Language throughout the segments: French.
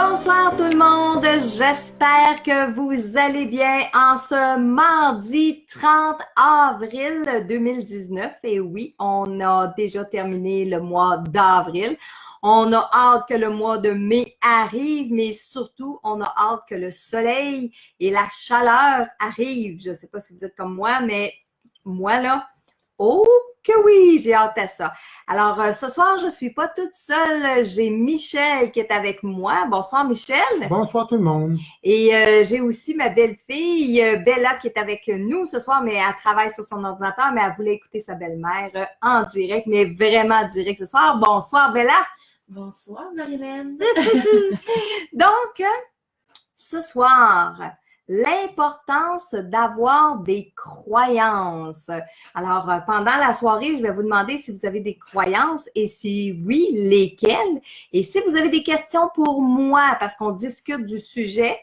Bonsoir tout le monde, j'espère que vous allez bien en ce mardi 30 avril 2019. Et oui, on a déjà terminé le mois d'avril. On a hâte que le mois de mai arrive, mais surtout, on a hâte que le soleil et la chaleur arrivent. Je ne sais pas si vous êtes comme moi, mais moi là, oh que oui, j'ai hâte à ça. Alors, ce soir, je ne suis pas toute seule. J'ai Michel qui est avec moi. Bonsoir, Michel. Bonsoir tout le monde. Et j'ai aussi ma belle-fille, Bella, qui est avec nous ce soir, mais elle travaille sur son ordinateur, mais elle voulait écouter sa belle-mère en direct, mais vraiment en direct ce soir. Bonsoir, Bella. Bonsoir, Marilyn. Donc, ce soir, l'importance d'avoir des croyances. Alors, pendant la soirée, je vais vous demander si vous avez des croyances et si oui, lesquelles. Et si vous avez des questions pour moi, parce qu'on discute du sujet,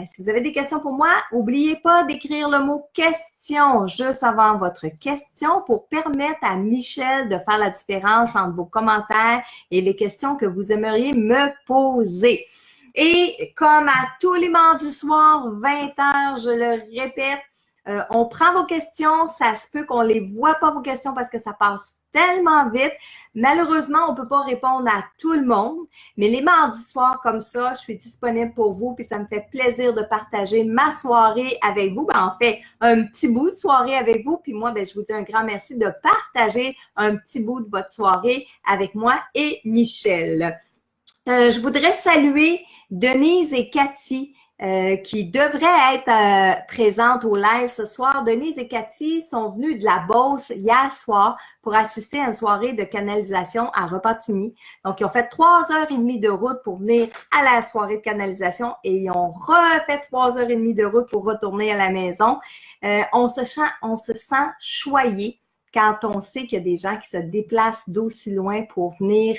si vous avez des questions pour moi, n'oubliez pas d'écrire le mot « question » juste avant votre question pour permettre à Michel de faire la différence entre vos commentaires et les questions que vous aimeriez me poser. Et comme à tous les mardis soirs, 20h, je le répète, on prend vos questions. Ça se peut qu'on ne les voit pas, vos questions, parce que ça passe tellement vite. Malheureusement, on ne peut pas répondre à tout le monde. Mais les mardis soirs comme ça, je suis disponible pour vous. Puis ça me fait plaisir de partager ma soirée avec vous. En fait, un petit bout de soirée avec vous. Puis moi, je vous dis un grand merci de partager un petit bout de votre soirée avec moi et Michel. Je voudrais saluer Denise et Cathy qui devraient être présentes au live ce soir. Denise et Cathy sont venues de la Beauce hier soir pour assister à une soirée de canalisation à Repentigny. Donc, ils ont fait 3h30 de route pour venir à la soirée de canalisation et ils ont refait 3h30 de route pour retourner à la maison. On se sent choyés quand on sait qu'il y a des gens qui se déplacent d'aussi loin pour venir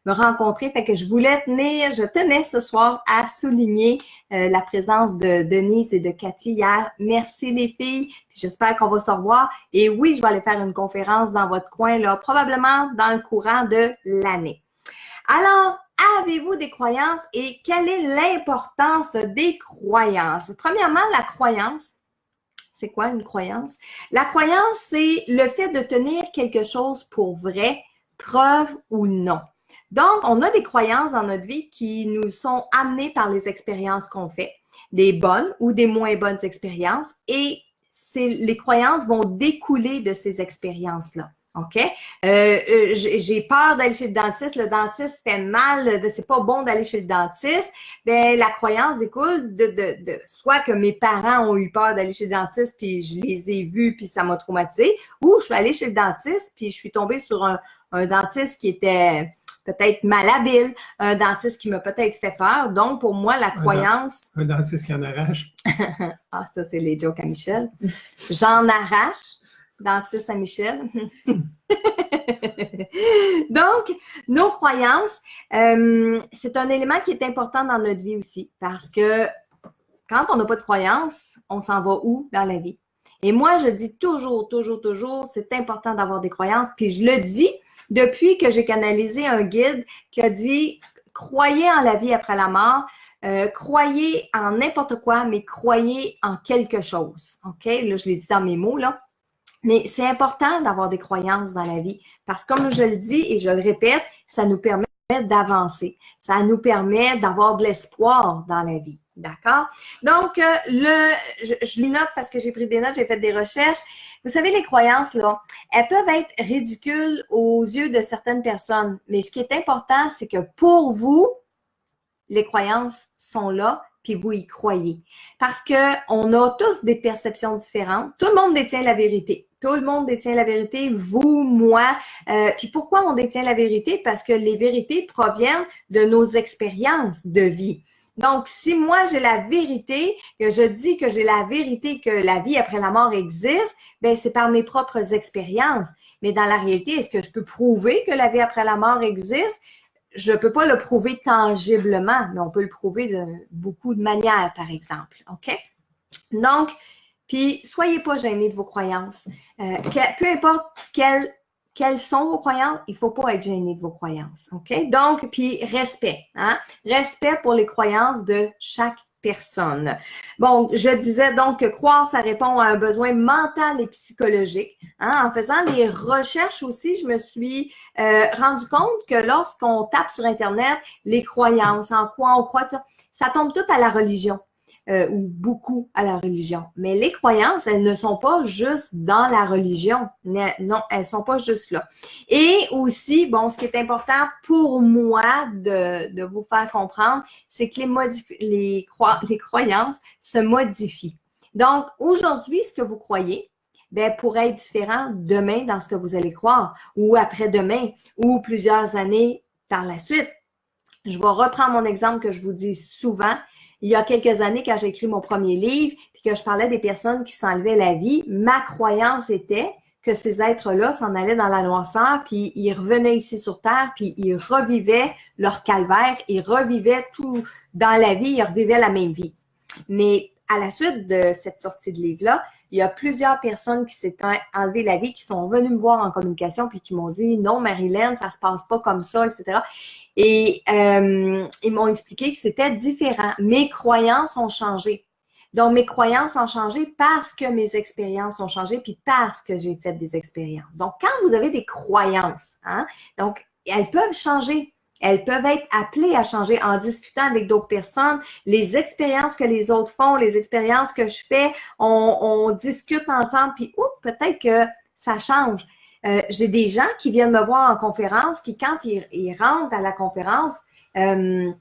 me rencontrer. Fait que je tenais ce soir à souligner la présence de Denise et de Cathy hier. Merci les filles, puis j'espère qu'on va se revoir. Et oui, je vais aller faire une conférence dans votre coin, là, probablement dans le courant de l'année. Alors, avez-vous des croyances et quelle est l'importance des croyances? Premièrement, la croyance. C'est quoi une croyance? La croyance, c'est le fait de tenir quelque chose pour vrai, preuve ou non. Donc, on a des croyances dans notre vie qui nous sont amenées par les expériences qu'on fait, des bonnes ou des moins bonnes expériences, et les croyances vont découler de ces expériences-là. OK? J'ai peur d'aller chez le dentiste fait mal, c'est pas bon d'aller chez le dentiste. Ben la croyance découle de soit que mes parents ont eu peur d'aller chez le dentiste, puis je les ai vus, puis ça m'a traumatisée, ou je suis allée chez le dentiste, puis je suis tombée sur un dentiste qui était peut-être malhabile, un dentiste qui m'a peut-être fait peur. Donc, pour moi, la croyance... Un dentiste qui en arrache. Ah, ça, c'est les jokes à Michel. J'en arrache. Dentiste à Michel. Donc, nos croyances, c'est un élément qui est important dans notre vie aussi parce que quand on n'a pas de croyances, on s'en va où dans la vie? Et moi, je dis toujours, c'est important d'avoir des croyances. Puis je le dis depuis que j'ai canalisé un guide qui a dit « Croyez en la vie après la mort ». Croyez en n'importe quoi, mais croyez en quelque chose. OK? Là, je l'ai dit dans mes mots, là. Mais c'est important d'avoir des croyances dans la vie parce que comme je le dis et je le répète, ça nous permet d'avancer. Ça nous permet d'avoir de l'espoir dans la vie. D'accord? Donc, je les note parce que j'ai pris des notes, j'ai fait des recherches. Vous savez, les croyances, là, elles peuvent être ridicules aux yeux de certaines personnes. Mais ce qui est important, c'est que pour vous, les croyances sont là, puis vous y croyez. Parce qu'on a tous des perceptions différentes. Tout le monde détient la vérité. Tout le monde détient la vérité, vous, moi. Puis pourquoi on détient la vérité? Parce que les vérités proviennent de nos expériences de vie. Donc, si moi, j'ai la vérité, que je dis que j'ai la vérité que la vie après la mort existe, bien, c'est par mes propres expériences. Mais dans la réalité, est-ce que je peux prouver que la vie après la mort existe? Je ne peux pas le prouver tangiblement, mais on peut le prouver de beaucoup de manières, par exemple. OK? Donc, puis soyez pas gênés de vos croyances. Peu importe quelle quelles sont vos croyances? Il ne faut pas être gêné de vos croyances, OK? Donc, puis respect, hein? Respect pour les croyances de chaque personne. Bon, je disais donc que croire, ça répond à un besoin mental et psychologique. Hein? En faisant les recherches aussi, je me suis rendu compte que lorsqu'on tape sur Internet, les croyances, en quoi on croit, ça tombe tout à la religion. Ou beaucoup à la religion. Mais les croyances, elles ne sont pas juste dans la religion. Non, elles sont pas juste là. Et aussi, bon, ce qui est important pour moi de vous faire comprendre, c'est que les croyances se modifient. Donc, aujourd'hui, ce que vous croyez, ben, pourrait être différent demain dans ce que vous allez croire, ou après-demain, ou plusieurs années par la suite. Je vais reprendre mon exemple que je vous dis souvent. Il y a quelques années, quand j'ai écrit mon premier livre, puis que je parlais des personnes qui s'enlevaient la vie, ma croyance était que ces êtres-là s'en allaient dans la noirceur, puis ils revenaient ici sur Terre, puis ils revivaient leur calvaire, ils revivaient tout dans la vie, ils revivaient la même vie. Mais à la suite de cette sortie de livre-là, il y a plusieurs personnes qui s'étaient enlevé la vie, qui sont venues me voir en communication, puis qui m'ont dit « Non, Marilyn, ça se passe pas comme ça, etc. » Et ils m'ont expliqué que c'était différent. Mes croyances ont changé. Donc, mes croyances ont changé parce que mes expériences ont changé, puis parce que j'ai fait des expériences. Donc, quand vous avez des croyances, hein, donc, elles peuvent changer. Elles peuvent être appelées à changer en discutant avec d'autres personnes. Les expériences que les autres font, les expériences que je fais, on discute ensemble, puis peut-être que ça change. J'ai des gens qui viennent me voir en conférence, qui, quand ils rentrent à la conférence, ils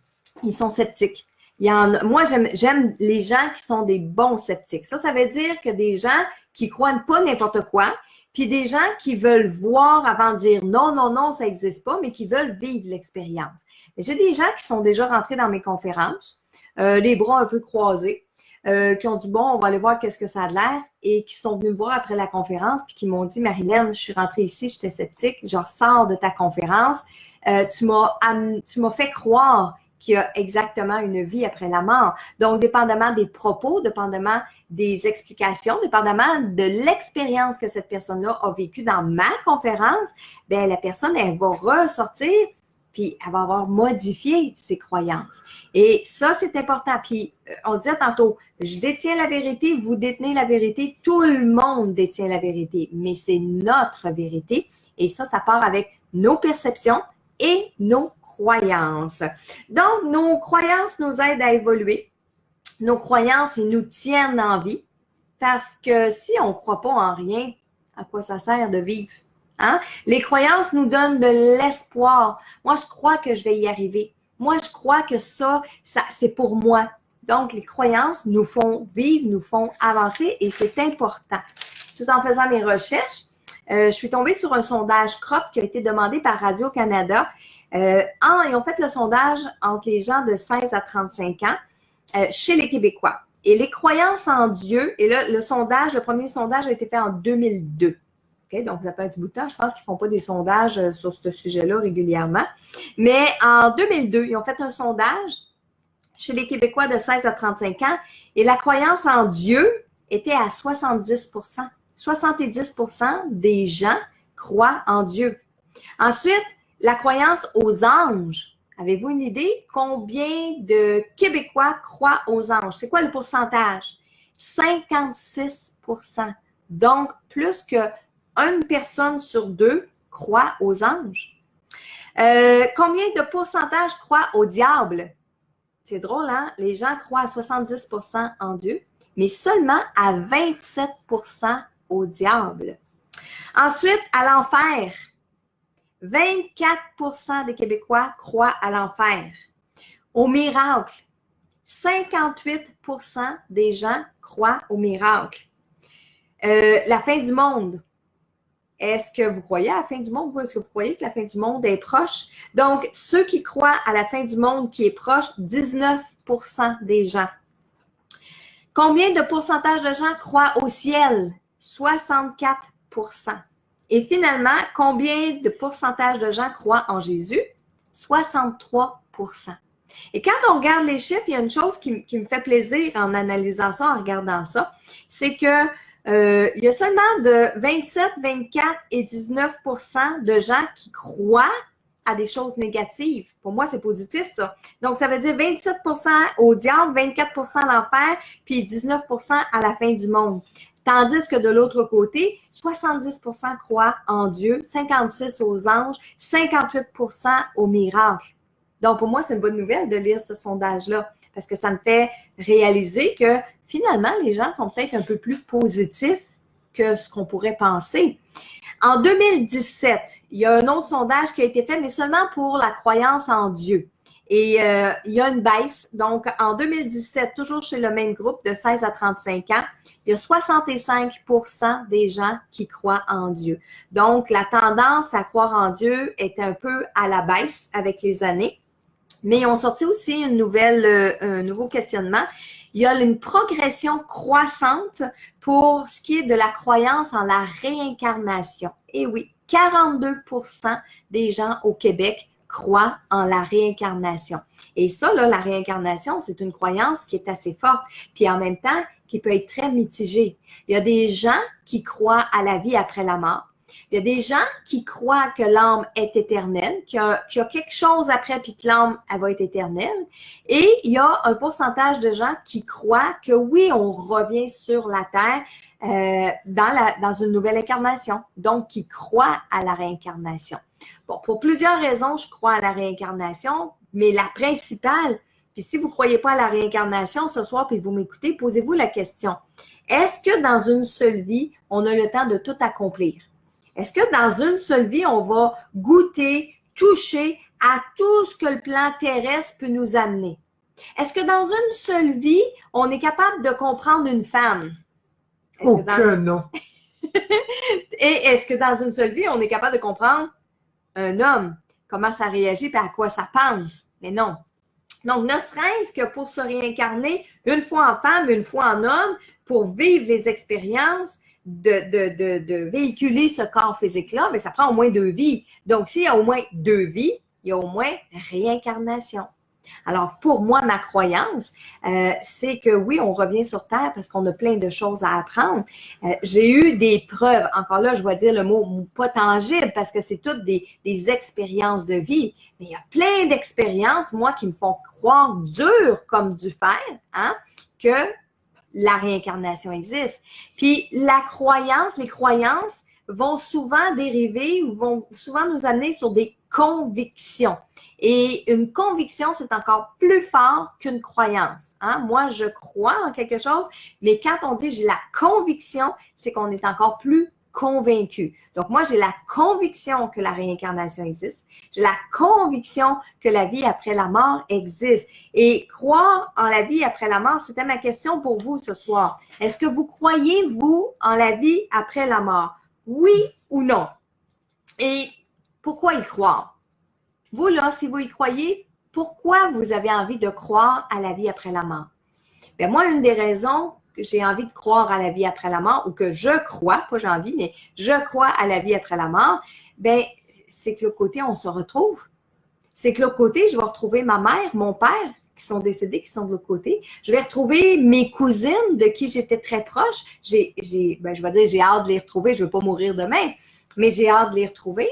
sont sceptiques. Moi, j'aime les gens qui sont des bons sceptiques. Ça veut dire que des gens qui croient pas n'importe quoi, puis des gens qui veulent voir avant de dire non, non, non, ça n'existe pas, mais qui veulent vivre l'expérience. J'ai des gens qui sont déjà rentrés dans mes conférences, les bras un peu croisés, qui ont dit, bon, on va aller voir qu'est-ce que ça a de l'air, et qui sont venus me voir après la conférence, puis qui m'ont dit, Marilyn, je suis rentrée ici, j'étais sceptique, je ressors de ta conférence, tu m'as fait croire qu'il y a exactement une vie après la mort. Donc, dépendamment des propos, dépendamment des explications, dépendamment de l'expérience que cette personne-là a vécue dans ma conférence, bien, la personne, elle va ressortir, puis elle va avoir modifié ses croyances. Et ça, c'est important. Puis, on disait tantôt, je détiens la vérité, vous détenez la vérité, tout le monde détient la vérité, mais c'est notre vérité. Et ça part avec nos perceptions et nos croyances. Donc, nos croyances nous aident à évoluer. Nos croyances, ils nous tiennent en vie parce que si on ne croit pas en rien, à quoi ça sert de vivre? Hein? Les croyances nous donnent de l'espoir. Moi, je crois que je vais y arriver. Moi, je crois que ça c'est pour moi. Donc, les croyances nous font vivre, nous font avancer et c'est important. Tout en faisant mes recherches, je suis tombée sur un sondage CROP qui a été demandé par Radio-Canada. Ils ont fait le sondage entre les gens de 16 à 35 ans chez les Québécois. Et les croyances en Dieu, et là, le premier sondage a été fait en 2002. Okay? Donc, ça fait un petit bout de temps. Je pense qu'ils ne font pas des sondages sur ce sujet-là régulièrement. Mais en 2002, ils ont fait un sondage chez les Québécois de 16 à 35 ans et la croyance en Dieu était à 70 %. 70 % des gens croient en Dieu. Ensuite, la croyance aux anges. Avez-vous une idée combien de Québécois croient aux anges? C'est quoi le pourcentage? 56 %. Donc, plus qu'une personne sur deux croit aux anges. Combien de pourcentage croient au diable? C'est drôle, hein? Les gens croient à 70 % en Dieu, mais seulement à 27 % au diable. Ensuite, à l'enfer. 24 % des Québécois croient à l'enfer. Au miracle. 58 % des gens croient au miracle. La fin du monde. Est-ce que vous croyez à la fin du monde? Est-ce que vous croyez que la fin du monde est proche? Donc, ceux qui croient à la fin du monde qui est proche, 19 % des gens. Combien de pourcentage de gens croient au ciel? 64 %. Et finalement, combien de pourcentage de gens croient en Jésus? 63 %. Et quand on regarde les chiffres, il y a une chose qui me fait plaisir en analysant ça, en regardant ça, c'est que il y a seulement de 27, 24 et 19% de gens qui croient à des choses négatives. Pour moi, c'est positif, ça. Donc, ça veut dire 27% au diable, 24% à l'enfer, puis 19% à la fin du monde. Tandis que de l'autre côté, 70% croient en Dieu, 56% aux anges, 58% aux miracles. Donc, pour moi, c'est une bonne nouvelle de lire ce sondage-là, parce que ça me fait réaliser que finalement, les gens sont peut-être un peu plus positifs que ce qu'on pourrait penser. En 2017, il y a un autre sondage qui a été fait, mais seulement pour la croyance en Dieu. Et il y a une baisse. Donc, en 2017, toujours chez le même groupe de 16 à 35 ans, il y a 65% des gens qui croient en Dieu. Donc, la tendance à croire en Dieu est un peu à la baisse avec les années. Mais ils ont sorti aussi un nouveau questionnement. Il y a une progression croissante pour ce qui est de la croyance en la réincarnation. Et oui, 42% des gens au Québec croient en la réincarnation. Et ça, là, la réincarnation, c'est une croyance qui est assez forte, puis en même temps, qui peut être très mitigée. Il y a des gens qui croient à la vie après la mort. Il y a des gens qui croient que l'âme est éternelle, qu'il y a quelque chose après, puis que l'âme, elle va être éternelle. Et il y a un pourcentage de gens qui croient que oui, on revient sur la Terre dans une nouvelle incarnation. Donc, qui croient à la réincarnation. Bon, pour plusieurs raisons, je crois à la réincarnation, mais la principale, puis si vous ne croyez pas à la réincarnation ce soir, puis vous m'écoutez, posez-vous la question. Est-ce que dans une seule vie, on a le temps de tout accomplir? Est-ce que dans une seule vie, on va goûter, toucher à tout ce que le plan terrestre peut nous amener? Est-ce que dans une seule vie, on est capable de comprendre une femme? Oh que non! Et est-ce que dans une seule vie, on est capable de comprendre un homme? Comment ça réagit et à quoi ça pense? Mais non. Donc, ne serait-ce que pour se réincarner une fois en femme, une fois en homme, pour vivre les expériences, de véhiculer ce corps physique-là, mais ça prend au moins 2 vies. Donc, s'il y a au moins 2 vies, il y a au moins réincarnation. Alors, pour moi, ma croyance, c'est que oui, on revient sur Terre parce qu'on a plein de choses à apprendre. J'ai eu des preuves, encore là, je vais dire le mot pas tangible parce que c'est toutes des expériences de vie. Mais il y a plein d'expériences, moi, qui me font croire dur comme du fer, hein, que la réincarnation existe. Puis la croyance, les croyances vont souvent dériver ou vont souvent nous amener sur des convictions. Et une conviction, c'est encore plus fort qu'une croyance. Hein? Moi, je crois en quelque chose, mais quand on dit j'ai la conviction, c'est qu'on est encore plus convaincu. Donc, moi, j'ai la conviction que la réincarnation existe. J'ai la conviction que la vie après la mort existe. Et croire en la vie après la mort, c'était ma question pour vous ce soir. Est-ce que vous croyez, vous, en la vie après la mort? Oui ou non? Et pourquoi y croire? Vous, là, si vous y croyez, pourquoi vous avez envie de croire à la vie après la mort? Bien, moi, une des raisons que j'ai envie de croire à la vie après la mort, ou que je crois, pas j'ai envie, mais je crois à la vie après la mort, bien, c'est que de l'autre côté, on se retrouve. C'est que de l'autre côté, je vais retrouver ma mère, mon père, qui sont décédés, qui sont de l'autre côté. Je vais retrouver mes cousines de qui j'étais très proche. Je vais dire, j'ai hâte de les retrouver. Je ne veux pas mourir demain, mais j'ai hâte de les retrouver.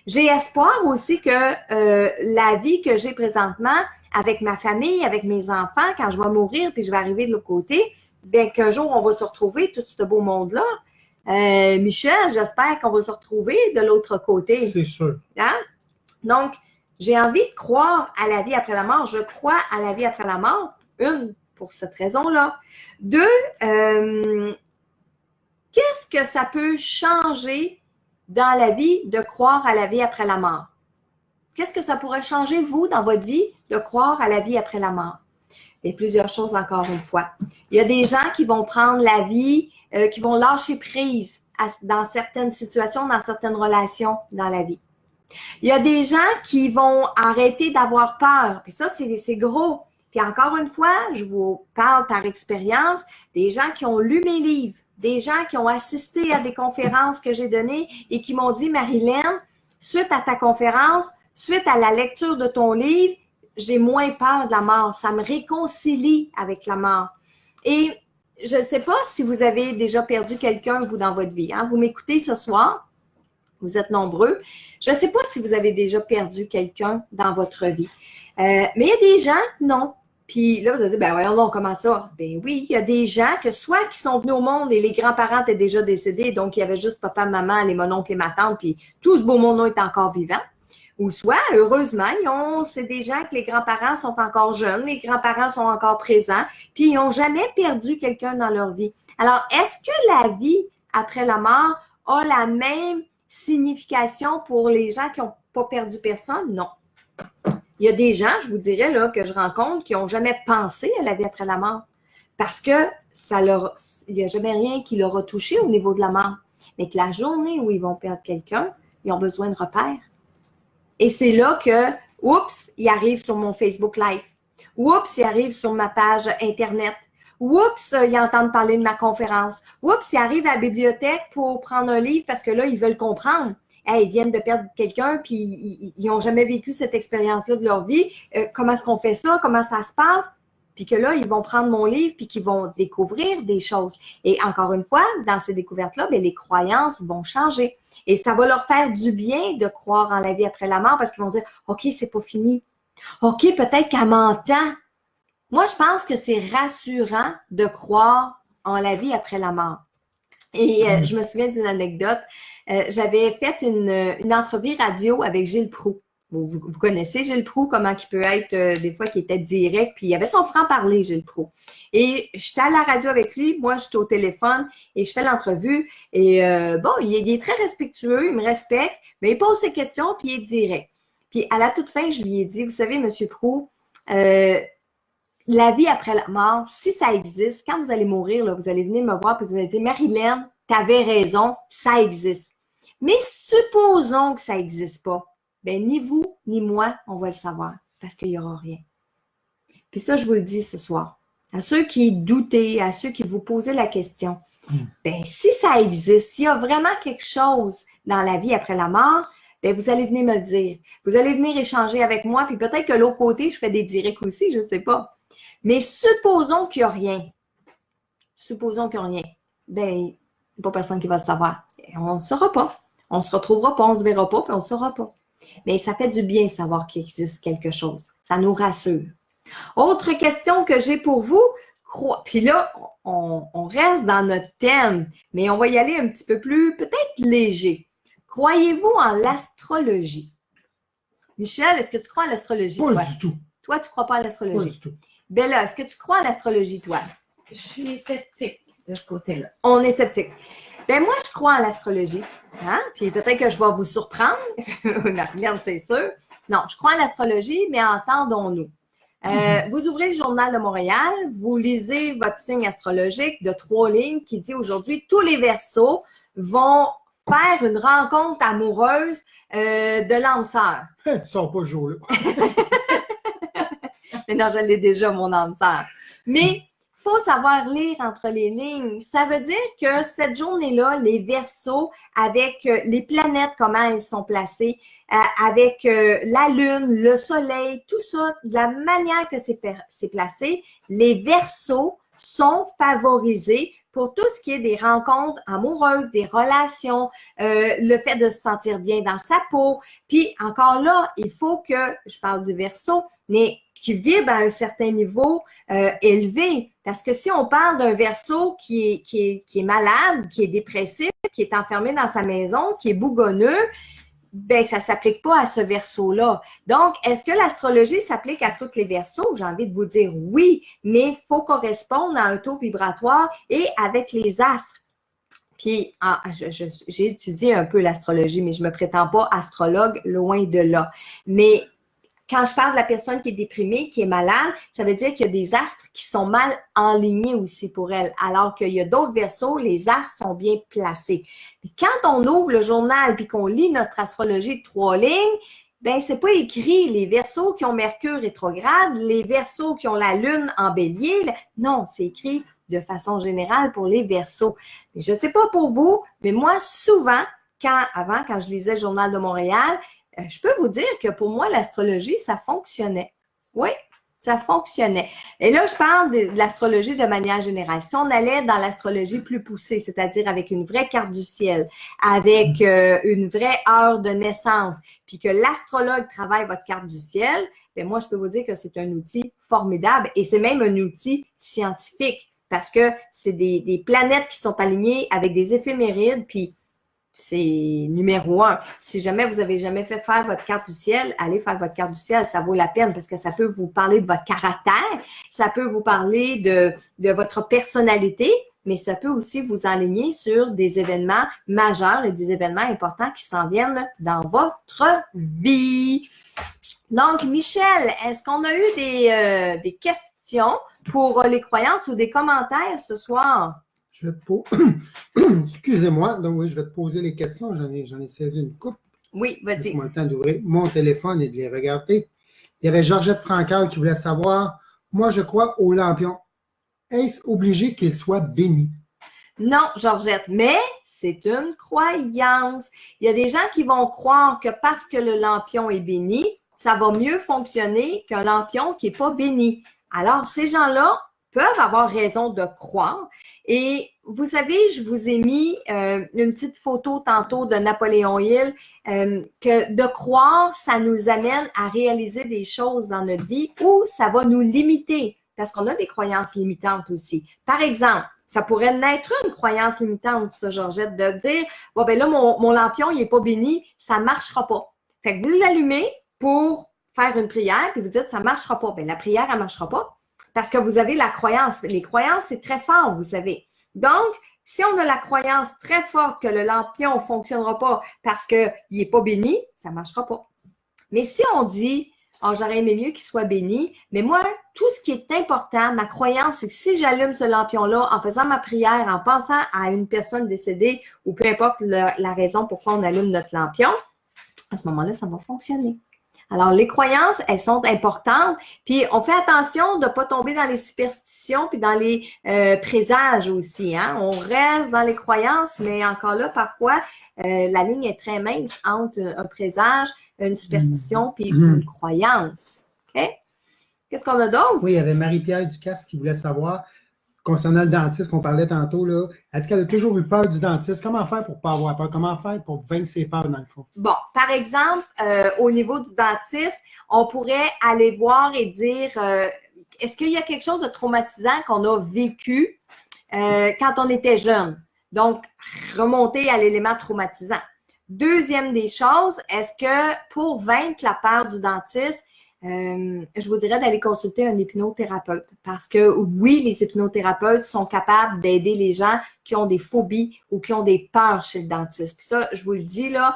J'ai espoir aussi que la vie que j'ai présentement avec ma famille, avec mes enfants, quand je vais mourir puis je vais arriver de l'autre côté, bien qu'un jour on va se retrouver, tout ce beau monde-là. Michel, j'espère qu'on va se retrouver de l'autre côté. C'est sûr. Hein? Donc, j'ai envie de croire à la vie après la mort. Je crois à la vie après la mort. Une, pour cette raison-là. 2, qu'est-ce que ça peut changer dans la vie de croire à la vie après la mort? Qu'est-ce que ça pourrait changer, vous, dans votre vie, de croire à la vie après la mort? Il y a plusieurs choses, encore une fois. Il y a des gens qui vont prendre la vie, qui vont lâcher prise dans certaines situations, dans certaines relations dans la vie. Il y a des gens qui vont arrêter d'avoir peur. Puis ça, c'est gros. Puis encore une fois, je vous parle par expérience, des gens qui ont lu mes livres, des gens qui ont assisté à des conférences que j'ai données et qui m'ont dit, Marilyn, suite à ta conférence, suite à la lecture de ton livre, j'ai moins peur de la mort. Ça me réconcilie avec la mort. Et je ne sais pas si vous avez déjà perdu quelqu'un, vous, dans votre vie. Hein? Vous m'écoutez ce soir, vous êtes nombreux. Je ne sais pas si vous avez déjà perdu quelqu'un dans votre vie. Mais il y a des gens, non. Puis là, vous allez dire, ben voyons donc, comment ça? Ben oui, il y a des gens que soit qui sont venus au monde et les grands-parents étaient déjà décédés, donc il y avait juste papa, maman, les mononcles et ma tante, puis tout ce beau monde est encore vivant. Ou soit, heureusement, c'est des gens que les grands-parents sont encore jeunes, les grands-parents sont encore présents, puis ils n'ont jamais perdu quelqu'un dans leur vie. Alors, est-ce que la vie après la mort a la même signification pour les gens qui n'ont pas perdu personne? Non. Il y a des gens, je vous dirais, là, que je rencontre qui n'ont jamais pensé à la vie après la mort parce que il n'y a jamais rien qui leur a touché au niveau de la mort. Mais que la journée où ils vont perdre quelqu'un, ils ont besoin de repères. Et c'est là que, oups, il arrive sur mon Facebook Live. Oups, il arrive sur ma page Internet. Oups, ils entendent parler de ma conférence. Oups, ils arrivent à la bibliothèque pour prendre un livre parce que là, ils veulent comprendre. Hey, ils viennent de perdre quelqu'un, puis ils n'ont jamais vécu cette expérience-là de leur vie. Comment est-ce qu'on fait ça? Comment ça se passe? Puis que là, ils vont prendre mon livre, puis qu'ils vont découvrir des choses. Et encore une fois, dans ces découvertes-là, bien, les croyances vont changer. Et ça va leur faire du bien de croire en la vie après la mort parce qu'ils vont dire, OK, c'est pas fini. OK, peut-être qu'elle m'entend. Moi, je pense que c'est rassurant de croire en la vie après la mort. Et je me souviens d'une anecdote. J'avais fait une entrevue radio avec Gilles Proulx. Vous connaissez Gilles Proulx, comment il peut être des fois qui était direct, puis il avait son franc-parler, Gilles Proulx. Et j'étais à la radio avec lui, moi j'étais au téléphone et je fais l'entrevue. Et bon, il est très respectueux, il me respecte, mais il pose ses questions puis il est direct. Puis à la toute fin, je lui ai dit, vous savez, Monsieur Proulx, la vie après la mort, si ça existe, quand vous allez mourir, là, vous allez venir me voir et vous allez dire, Marilène, tu avais raison, ça existe. Mais supposons que ça n'existe pas. Bien, ni vous, ni moi, on va le savoir parce qu'il n'y aura rien. Puis ça, je vous le dis ce soir. À ceux qui doutaient, à ceux qui vous posaient la question, bien, si ça existe, s'il y a vraiment quelque chose dans la vie après la mort, bien, vous allez venir me le dire. Vous allez venir échanger avec moi, puis peut-être que l'autre côté, je fais des directs aussi, je ne sais pas. Mais supposons qu'il n'y a rien. Supposons qu'il n'y a rien. Bien, il n'y a pas personne qui va le savoir. Et on ne saura pas. On ne se retrouvera pas, on ne se verra pas, puis on ne saura pas. Mais ça fait du bien de savoir qu'il existe quelque chose. Ça nous rassure. Autre question que j'ai pour vous. Puis là, on reste dans notre thème, mais on va y aller un petit peu plus, peut-être léger. Croyez-vous en l'astrologie? Michel, est-ce que tu crois en l'astrologie? Pas du tout. Toi, tu ne crois pas en l'astrologie? Pas du tout. Bella, est-ce que tu crois en l'astrologie, toi? Je suis sceptique de ce côté-là. On est sceptique. Ben moi, je crois en l'astrologie. Hein? Puis peut-être que je vais vous surprendre. Marilène, c'est sûr. Non, je crois en l'astrologie, mais entendons-nous. Vous ouvrez le Journal de Montréal, vous lisez votre signe astrologique de 3 lignes qui dit aujourd'hui tous les Verseaux vont faire une rencontre amoureuse de l'âme sœur. Tu sors pas ce jour-là. Mais non, je l'ai déjà, mon âme sœur. Mais il faut savoir lire entre les lignes. Ça veut dire que cette journée-là, les Verseaux, avec les planètes, comment elles sont placées, avec la Lune, le Soleil, tout ça, de la manière que c'est placé, les Verseaux sont favorisés pour tout ce qui est des rencontres amoureuses, des relations, le fait de se sentir bien dans sa peau. Puis encore là, il faut que, je parle du Verseau, mais qui vibre à un certain niveau élevé. Parce que si on parle d'un Verseau qui est malade, qui est dépressif, qui est enfermé dans sa maison, qui est bougonneux, ben ça ne s'applique pas à ce Verseau-là. Donc, est-ce que l'astrologie s'applique à tous les Verseaux? J'ai envie de vous dire oui, mais il faut correspondre à un taux vibratoire et avec les astres. Puis, j'ai étudié un peu l'astrologie, mais je ne me prétends pas astrologue, loin de là. Mais quand je parle de la personne qui est déprimée, qui est malade, ça veut dire qu'il y a des astres qui sont mal enlignés aussi pour elle, alors qu'il y a d'autres Verseaux, les astres sont bien placés. Mais quand on ouvre le journal puis qu'on lit notre astrologie de 3 lignes, ben c'est pas écrit les Verseaux qui ont Mercure rétrograde, les Verseaux qui ont la Lune en Bélier. Non, c'est écrit de façon générale pour les Verseaux. Mais je sais pas pour vous, mais moi, souvent, quand je lisais le Journal de Montréal, je peux vous dire que pour moi, l'astrologie, ça fonctionnait. Oui, Ça fonctionnait. Et là, je parle de l'astrologie de manière générale. Si on allait dans l'astrologie plus poussée, c'est-à-dire avec une vraie carte du ciel, avec une vraie heure de naissance, puis que l'astrologue travaille votre carte du ciel, bien moi, je peux vous dire que c'est un outil formidable et c'est même un outil scientifique parce que c'est des planètes qui sont alignées avec des éphémérides, puis c'est numéro 1. Si jamais vous avez jamais fait faire votre carte du ciel, allez faire votre carte du ciel, ça vaut la peine parce que ça peut vous parler de votre caractère, ça peut vous parler de votre personnalité, mais ça peut aussi vous enligner sur des événements majeurs et des événements importants qui s'en viennent dans votre vie. Donc, Michel, est-ce qu'on a eu des questions pour les croyances ou des commentaires ce soir? Je vais Excusez-moi, donc oui, je vais te poser les questions. J'en ai saisi une coupe. Oui, vas-y. Laisse-moi le temps d'ouvrir mon téléphone et de les regarder. Il y avait Georgette Francaire qui voulait savoir, moi, je crois au lampion. Est-ce obligé qu'il soit béni? Non, Georgette, mais c'est une croyance. Il y a des gens qui vont croire que parce que le lampion est béni, ça va mieux fonctionner qu'un lampion qui n'est pas béni. Alors, ces gens-là peuvent avoir raison de croire. Et vous savez, je vous ai mis une petite photo tantôt de Napoléon Hill, que de croire, ça nous amène à réaliser des choses dans notre vie ou ça va nous limiter parce qu'on a des croyances limitantes aussi. Par exemple, ça pourrait naître une croyance limitante, ça, Georgette, de dire, bon, ben là, mon lampion, il n'est pas béni, ça ne marchera pas. Fait que vous l'allumez pour faire une prière, puis vous dites, ça ne marchera pas. Bien, la prière, elle ne marchera pas parce que vous avez la croyance. Les croyances, c'est très fort, vous savez. Donc, si on a la croyance très forte que le lampion ne fonctionnera pas parce qu'il n'est pas béni, ça ne marchera pas. Mais si on dit, oh, j'aurais aimé mieux qu'il soit béni, mais moi, tout ce qui est important, ma croyance, c'est que si j'allume ce lampion-là en faisant ma prière, en pensant à une personne décédée ou peu importe la raison pourquoi on allume notre lampion, à ce moment-là, ça va fonctionner. Alors, les croyances, elles sont importantes. Puis, on fait attention de ne pas tomber dans les superstitions puis dans les présages aussi. Hein? On reste dans les croyances, mais encore là, parfois, la ligne est très mince entre un présage, une superstition puis une croyance. OK? Qu'est-ce qu'on a d'autre? Oui, il y avait Marie-Pierre Ducasse qui voulait savoir, concernant le dentiste qu'on parlait tantôt, là, elle dit qu'elle a toujours eu peur du dentiste. Comment faire pour ne pas avoir peur? Comment faire pour vaincre ses peurs, dans le fond? Bon, par exemple, au niveau du dentiste, on pourrait aller voir et dire, est-ce qu'il y a quelque chose de traumatisant qu'on a vécu quand on était jeune? Donc, remonter à l'élément traumatisant. Deuxième des choses, est-ce que pour vaincre la peur du dentiste, je vous dirais d'aller consulter un hypnothérapeute parce que oui, les hypnothérapeutes sont capables d'aider les gens qui ont des phobies ou qui ont des peurs chez le dentiste. Puis ça, je vous le dis là,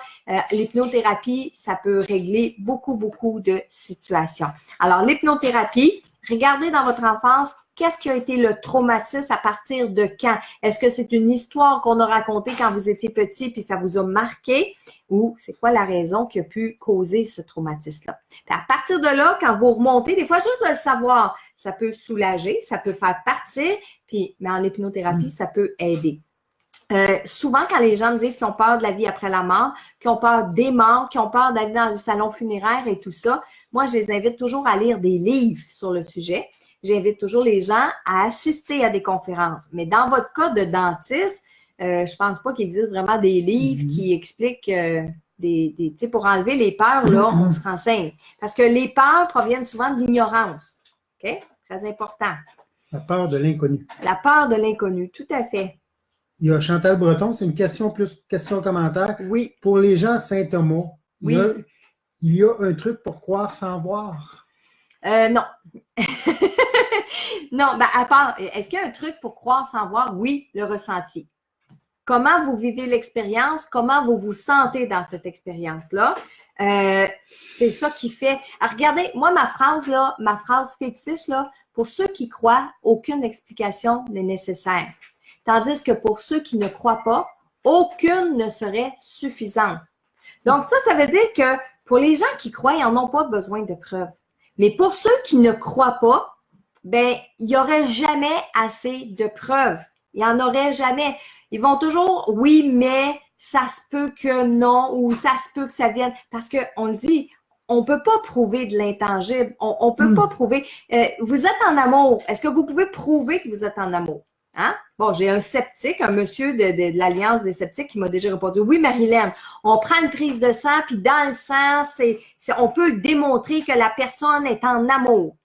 l'hypnothérapie, ça peut régler beaucoup, beaucoup de situations. Alors, l'hypnothérapie, regardez dans votre enfance, qu'est-ce qui a été le traumatisme à partir de quand? Est-ce que c'est une histoire qu'on a racontée quand vous étiez petit puis ça vous a marqué? Ou c'est quoi la raison qui a pu causer ce traumatisme-là? À partir de là, quand vous remontez, des fois, juste de le savoir, ça peut soulager, ça peut faire partir, mais en hypnothérapie, ça peut aider. Souvent, quand les gens me disent qu'ils ont peur de la vie après la mort, qu'ils ont peur des morts, qu'ils ont peur d'aller dans les salons funéraires et tout ça, moi, je les invite toujours à lire des livres sur le sujet. J'invite toujours les gens à assister à des conférences. Mais dans votre cas de dentiste, je pense pas qu'il existe vraiment des livres qui expliquent tu sais, pour enlever les peurs, là, on se renseigne. Parce que les peurs proviennent souvent de l'ignorance. OK? Très important. La peur de l'inconnu. La peur de l'inconnu, tout à fait. Il y a Chantal Breton, c'est une question plus question-commentaire. Oui. Pour les gens Saint-Thomas, oui. il y a un truc pour croire sans voir? Non. Non, ben à part, est-ce qu'il y a un truc pour croire sans voir? Oui, le ressenti. Comment vous vivez l'expérience, comment vous vous sentez dans cette expérience-là. C'est ça qui fait. Alors, regardez, moi, ma phrase fétiche, là, pour ceux qui croient, aucune explication n'est nécessaire. Tandis que pour ceux qui ne croient pas, aucune ne serait suffisante. Donc, ça veut dire que pour les gens qui croient, ils n'en ont pas besoin de preuves. Mais pour ceux qui ne croient pas, ben, il n'y aurait jamais assez de preuves. Il n'y en aurait jamais. Ils vont toujours, oui, mais ça se peut que non, ou ça se peut que ça vienne. Parce qu'on le dit, on peut pas prouver de l'intangible. On peut pas prouver. Vous êtes en amour. Est-ce que vous pouvez prouver que vous êtes en amour? Hein? Bon, j'ai un sceptique, un monsieur de l'Alliance des sceptiques qui m'a déjà répondu, oui, Marilyn, on prend une prise de sang, puis dans le sang, on peut démontrer que la personne est en amour.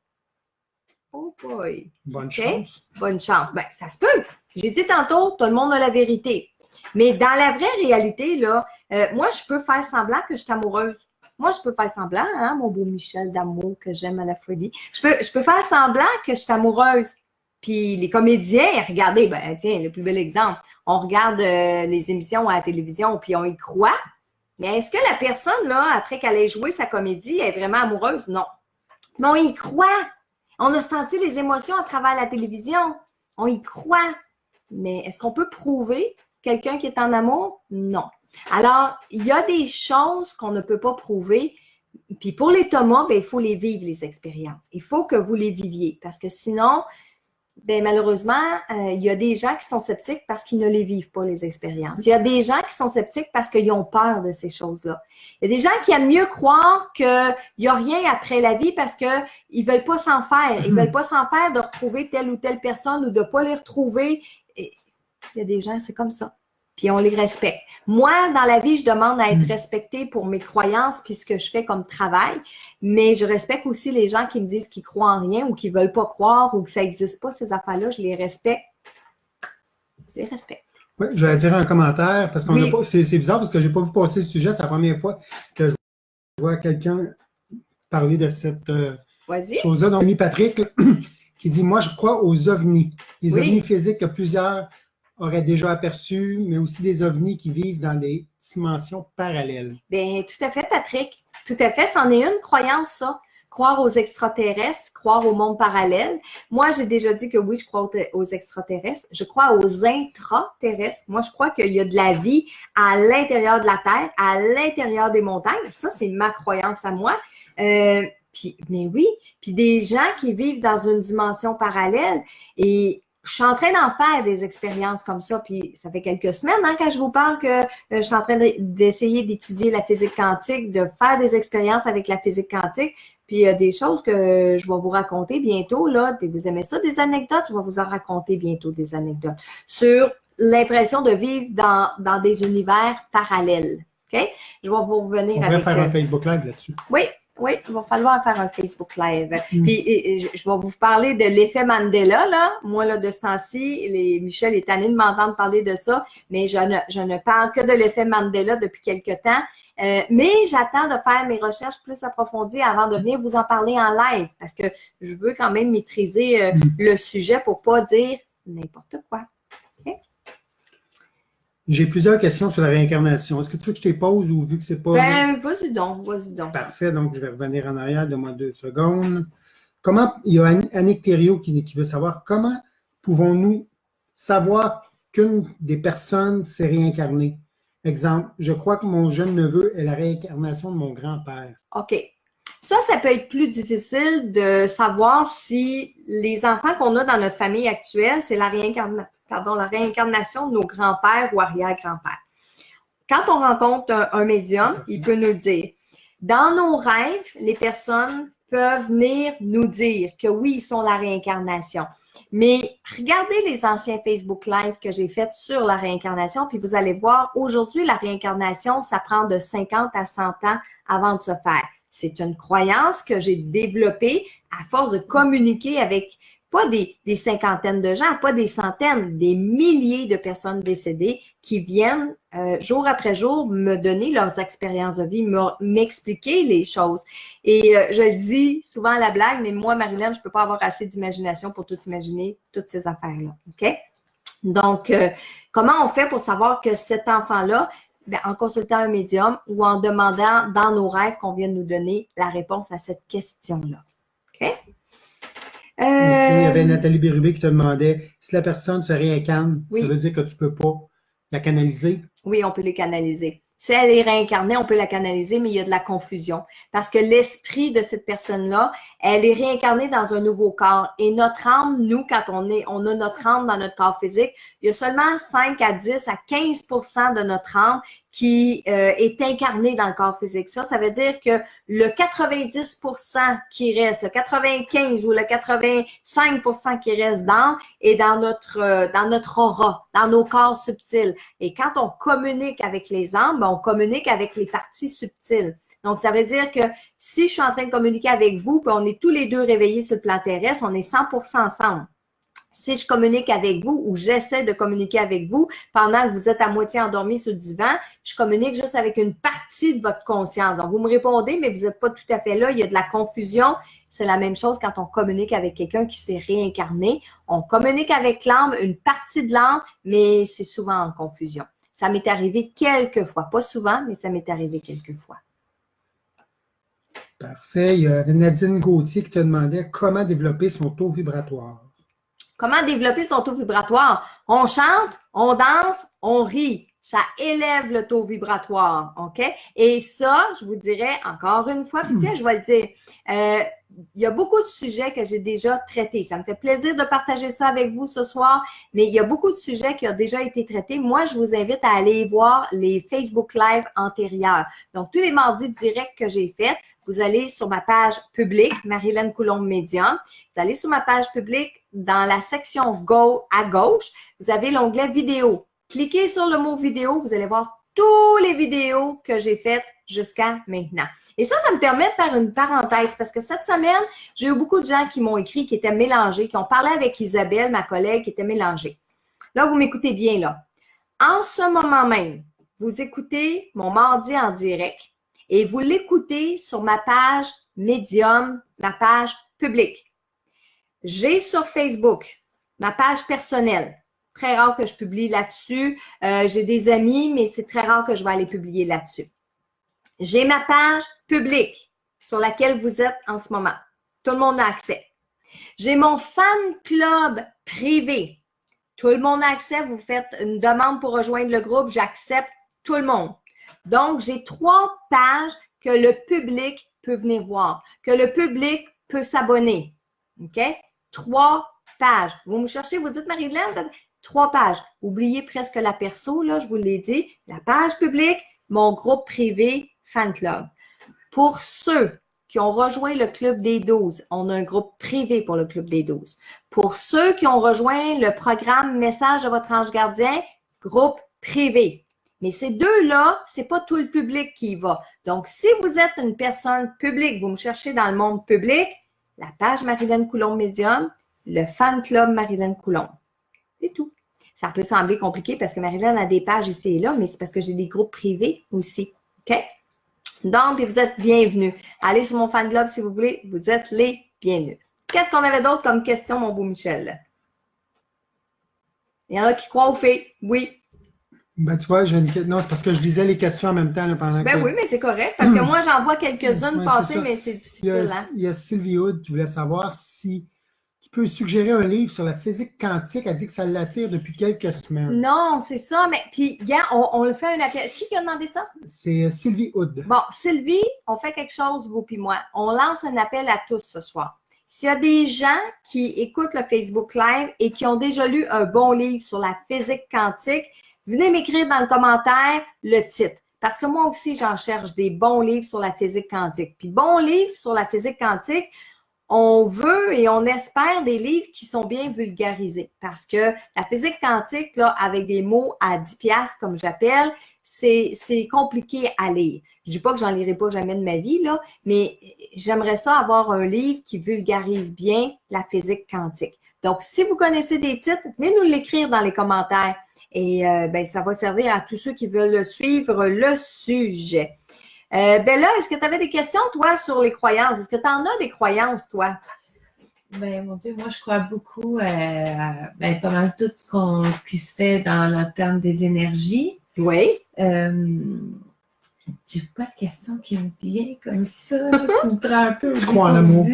Oh boy. Bonne Okay? chance. Bonne chance. Ben, ça se peut. J'ai dit tantôt, tout le monde a la vérité. Mais dans la vraie réalité, là, moi, je peux faire semblant que je suis amoureuse. Moi, je peux faire semblant, hein, mon beau Michel d'amour que j'aime à la folie. Je peux faire semblant que je suis amoureuse. Puis les comédiens, regardez, ben tiens, le plus bel exemple, on regarde les émissions à la télévision, puis on y croit. Mais est-ce que la personne, là, après qu'elle ait joué sa comédie, est vraiment amoureuse? Non. Mais on y croit. On a senti les émotions à travers la télévision. On y croit. Mais est-ce qu'on peut prouver quelqu'un qui est en amour? Non. Alors, il y a des choses qu'on ne peut pas prouver. Puis pour les Thomas, ben, il faut les vivre, les expériences. Il faut que vous les viviez. Parce que sinon, ben, malheureusement, il y a des gens qui sont sceptiques parce qu'ils ne les vivent pas, les expériences. Il y a des gens qui sont sceptiques parce qu'ils ont peur de ces choses-là. Il y a des gens qui aiment mieux croire qu'il n'y a rien après la vie parce qu'ils ne veulent pas s'en faire. Ils ne veulent pas s'en faire de retrouver telle ou telle personne ou de ne pas les retrouver. Et il y a des gens, c'est comme ça. Puis on les respecte. Moi, dans la vie, je demande à être respectée pour mes croyances puis ce que je fais comme travail, mais je respecte aussi les gens qui me disent qu'ils croient en rien ou qu'ils veulent pas croire ou que ça n'existe pas, ces affaires-là, je les respecte. Je les respecte. Oui, je vais dire un commentaire parce qu'on Oui. pas. C'est bizarre parce que j'ai pas vu passer le sujet. C'est la première fois que je vois quelqu'un parler de cette Vas-y. chose-là. Donc, Patrick qui dit moi, je crois aux ovnis. Les Oui. ovnis physiques que plusieurs auraient déjà aperçus, mais aussi des ovnis qui vivent dans des dimensions parallèles. Bien, tout à fait, Patrick. Tout à fait. C'en est une croyance, ça. Croire aux extraterrestres, croire au monde parallèle. Moi, j'ai déjà dit que oui, je crois aux extraterrestres. Je crois aux intraterrestres. Moi, je crois qu'il y a de la vie à l'intérieur de la Terre, à l'intérieur des montagnes. Ça, c'est ma croyance à moi. Mais oui, puis des gens qui vivent dans une dimension parallèle et je suis en train d'en faire des expériences comme ça, puis ça fait quelques semaines hein, quand je vous parle que je suis en train d'essayer d'étudier la physique quantique, de faire des expériences avec la physique quantique, puis il y a des choses que je vais vous raconter bientôt, là, vous aimez ça, des anecdotes? Je vais vous en raconter bientôt des anecdotes sur l'impression de vivre dans des univers parallèles, OK? Je vais vous revenir On avec... pourrait faire un Facebook Live là-dessus. Oui, il va falloir faire un Facebook Live. Puis je vais vous parler de l'effet Mandela, là. Moi, là, de ce temps-ci, Michel est tanné de m'entendre parler de ça, mais je ne parle que de l'effet Mandela depuis quelque temps. Mais j'attends de faire mes recherches plus approfondies avant de venir vous en parler en live, parce que je veux quand même maîtriser le sujet pour pas dire n'importe quoi. J'ai plusieurs questions sur la réincarnation. Est-ce que tu veux que je te pose ou vu que c'est pas... Ben, vas-y donc, vas-y donc. Parfait, donc je vais revenir en arrière, donne-moi 2 secondes. Comment, il y a Annick Thériault qui veut savoir comment pouvons-nous savoir qu'une des personnes s'est réincarnée? Exemple, je crois que mon jeune neveu est la réincarnation de mon grand-père. OK. Ça peut être plus difficile de savoir si les enfants qu'on a dans notre famille actuelle, c'est la réincarnation de nos grands-pères ou arrière-grands-pères. Quand on rencontre un médium, il peut nous dire. Dans nos rêves, les personnes peuvent venir nous dire que oui, ils sont la réincarnation. Mais regardez les anciens Facebook Live que j'ai faits sur la réincarnation, puis vous allez voir, aujourd'hui, la réincarnation, ça prend de 50 à 100 ans avant de se faire. C'est une croyance que j'ai développée à force de communiquer avec pas des cinquantaines de gens, pas des centaines, des milliers de personnes décédées qui viennent jour après jour me donner leurs expériences de vie, m'expliquer les choses. Et je le dis souvent à la blague, mais moi, Marilyn, je peux pas avoir assez d'imagination pour tout imaginer, toutes ces affaires-là. OK? Donc, comment on fait pour savoir que cet enfant-là, bien, en consultant un médium ou en demandant dans nos rêves qu'on vienne nous donner la réponse à cette question-là. OK? Il y avait Nathalie Bérubé qui te demandait si la personne se réincarne, Oui. Ça veut dire que tu ne peux pas la canaliser? Oui, on peut les canaliser. Si elle est réincarnée, on peut la canaliser, mais il y a de la confusion. Parce que l'esprit de cette personne-là, elle est réincarnée dans un nouveau corps. Et notre âme, nous, quand on a notre âme dans notre corps physique, il y a seulement 5 à 10 à 15% de notre âme qui est incarné dans le corps physique. Ça veut dire que le 90% qui reste, le 95 ou le 85% qui reste d'âme est dans notre aura, dans nos corps subtils. Et quand on communique avec les âmes, ben, on communique avec les parties subtiles. Donc, ça veut dire que si je suis en train de communiquer avec vous, puis on est tous les deux réveillés sur le plan terrestre, on est 100% ensemble. Si je communique avec vous ou j'essaie de communiquer avec vous pendant que vous êtes à moitié endormi sur le divan, je communique juste avec une partie de votre conscience. Donc, vous me répondez, mais vous n'êtes pas tout à fait là. Il y a de la confusion. C'est la même chose quand on communique avec quelqu'un qui s'est réincarné. On communique avec l'âme, une partie de l'âme, mais c'est souvent en confusion. Ça m'est arrivé quelques fois. Pas souvent, mais ça m'est arrivé quelques fois. Parfait. Il y a Nadine Gauthier qui te demandait comment développer son taux vibratoire. Comment développer son taux vibratoire? On chante, on danse, on rit. Ça élève le taux vibratoire, OK? Et ça, je vous dirais encore une fois, puis tiens, je vais le dire, il y a beaucoup de sujets que j'ai déjà traités. Ça me fait plaisir de partager ça avec vous ce soir, mais il y a beaucoup de sujets qui ont déjà été traités. Moi, je vous invite à aller voir les Facebook Live antérieurs. Donc, tous les mardis directs que j'ai faits, vous allez sur ma page publique, Marie-Hélène Coulombe Médium. Vous allez sur ma page publique, dans la section Go à gauche, vous avez l'onglet vidéo. Cliquez sur le mot vidéo, vous allez voir toutes les vidéos que j'ai faites jusqu'à maintenant. Et ça me permet de faire une parenthèse parce que cette semaine, j'ai eu beaucoup de gens qui m'ont écrit, qui étaient mélangés, qui ont parlé avec Isabelle, ma collègue, qui était mélangée. Là, vous m'écoutez bien, là. En ce moment même, vous écoutez mon mardi en direct et vous l'écoutez sur ma page Médium, ma page publique. J'ai sur Facebook ma page personnelle. Très rare que je publie là-dessus. J'ai des amis, mais c'est très rare que je vais aller publier là-dessus. J'ai ma page publique sur laquelle vous êtes en ce moment. Tout le monde a accès. J'ai mon fan club privé. Tout le monde a accès. Vous faites une demande pour rejoindre le groupe. J'accepte tout le monde. Donc, j'ai 3 pages que le public peut venir voir, que le public peut s'abonner. OK? 3 pages. Vous me cherchez, vous dites Marie-Hélène, 3 pages. Oubliez presque la perso, là, je vous l'ai dit. La page publique, mon groupe privé, fan club. Pour ceux qui ont rejoint le Club des 12, on a un groupe privé pour le Club des 12. Pour ceux qui ont rejoint le programme Message de votre ange gardien, groupe privé. Mais ces deux-là, c'est pas tout le public qui y va. Donc, si vous êtes une personne publique, vous me cherchez dans le monde public, la page Marie-Hélène Coulombe Médium, le fan club Marie-Hélène Coulombe. C'est tout. Ça peut sembler compliqué parce que Marie-Hélène a des pages ici et là, mais c'est parce que j'ai des groupes privés aussi. OK? Donc, vous êtes bienvenus. Allez sur mon fan club si vous voulez. Vous êtes les bienvenus. Qu'est-ce qu'on avait d'autre comme question, mon beau Michel? Il y en a qui croient aux fées. Oui. Ben, tu vois, non, c'est parce que je lisais les questions en même temps là, pendant que... Oui, mais c'est correct. Parce que moi, j'en vois quelques-unes passer, mais c'est difficile. Il y a Sylvie Hood qui voulait savoir si tu peux suggérer un livre sur la physique quantique. Elle dit que ça l'attire depuis quelques semaines. Non, c'est ça. Mais puis, on le fait un appel. Qui a demandé ça? C'est Sylvie Hood. Bon, Sylvie, on fait quelque chose, vous puis moi. On lance un appel à tous ce soir. S'il y a des gens qui écoutent le Facebook Live et qui ont déjà lu un bon livre sur la physique quantique, venez m'écrire dans le commentaire le titre. Parce que moi aussi, j'en cherche des bons livres sur la physique quantique. Puis bons livres sur la physique quantique, on veut et on espère des livres qui sont bien vulgarisés. Parce que la physique quantique, là, avec des mots à 10$, comme j'appelle, c'est compliqué à lire. Je dis pas que j'en lirai pas jamais de ma vie, là, mais j'aimerais ça avoir un livre qui vulgarise bien la physique quantique. Donc, si vous connaissez des titres, venez nous l'écrire dans les commentaires. Et ça va servir à tous ceux qui veulent suivre le sujet. Bella, est-ce que tu avais des questions, toi, sur les croyances? Est-ce que tu en as des croyances, toi? Ben, mon Dieu, moi, je crois beaucoup pas mal tout ce qui se fait dans le terme des énergies. Oui. J'ai pas de question qui me vient comme ça. Tu me prends un peu. Je crois en l'amour.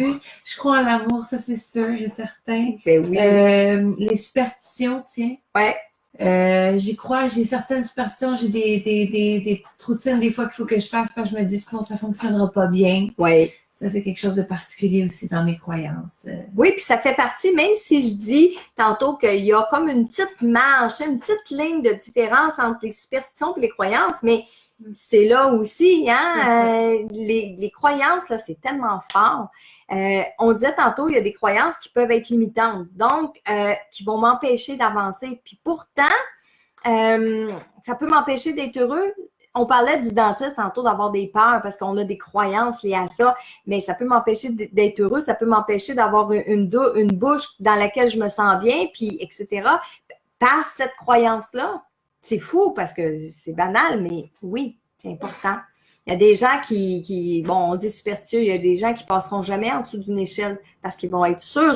Je crois en l'amour, ça, c'est sûr et certain. Ben oui. Les superstitions, tiens. Ouais. J'y crois, j'ai certaines superstitions, j'ai des petites routines des fois qu'il faut que je fasse parce que je me dis sinon ça fonctionnera pas bien. Oui. Ça, c'est quelque chose de particulier aussi dans mes croyances. Oui, puis ça fait partie, même si je dis tantôt qu'il y a comme une petite marge, une petite ligne de différence entre les superstitions et les croyances, mais c'est là aussi, hein, les croyances, là, c'est tellement fort. On disait tantôt, il y a des croyances qui peuvent être limitantes, donc qui vont m'empêcher d'avancer. Puis pourtant, ça peut m'empêcher d'être heureux. On parlait du dentiste tantôt d'avoir des peurs parce qu'on a des croyances liées à ça, mais ça peut m'empêcher d'être heureux, ça peut m'empêcher d'avoir une bouche dans laquelle je me sens bien, puis etc. Par cette croyance-là. C'est fou parce que c'est banal, mais oui, c'est important. Il y a des gens bon, on dit superstitieux, il y a des gens qui passeront jamais en dessous d'une échelle parce qu'ils vont être sûrs,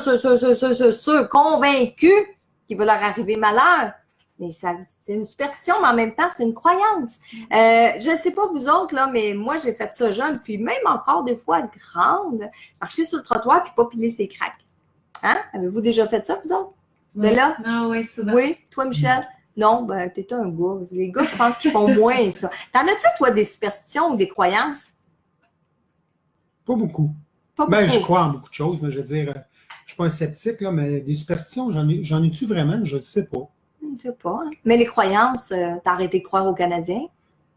convaincus qu'il va leur arriver malheur. Mais c'est une superstition, mais en même temps, c'est une croyance. Je ne sais pas vous autres, là, mais moi, j'ai fait ça jeune, puis même encore des fois grande, marcher sur le trottoir puis pas piler ses craques. Hein? Avez-vous déjà fait ça, vous autres? Oui. De là? Non, oui, souvent. Oui, toi, Michel? Non, ben, t'es un gars. Les gars, je pense qu'ils font moins ça. T'en as-tu, toi, des superstitions ou des croyances? Pas beaucoup. Pas beaucoup. Ben, je crois en beaucoup de choses, mais je veux dire, je suis pas un sceptique, là, mais des superstitions, j'en ai-tu vraiment? Je ne sais pas. Je sais pas. Hein. Mais les croyances, t'as arrêté de croire aux Canadiens?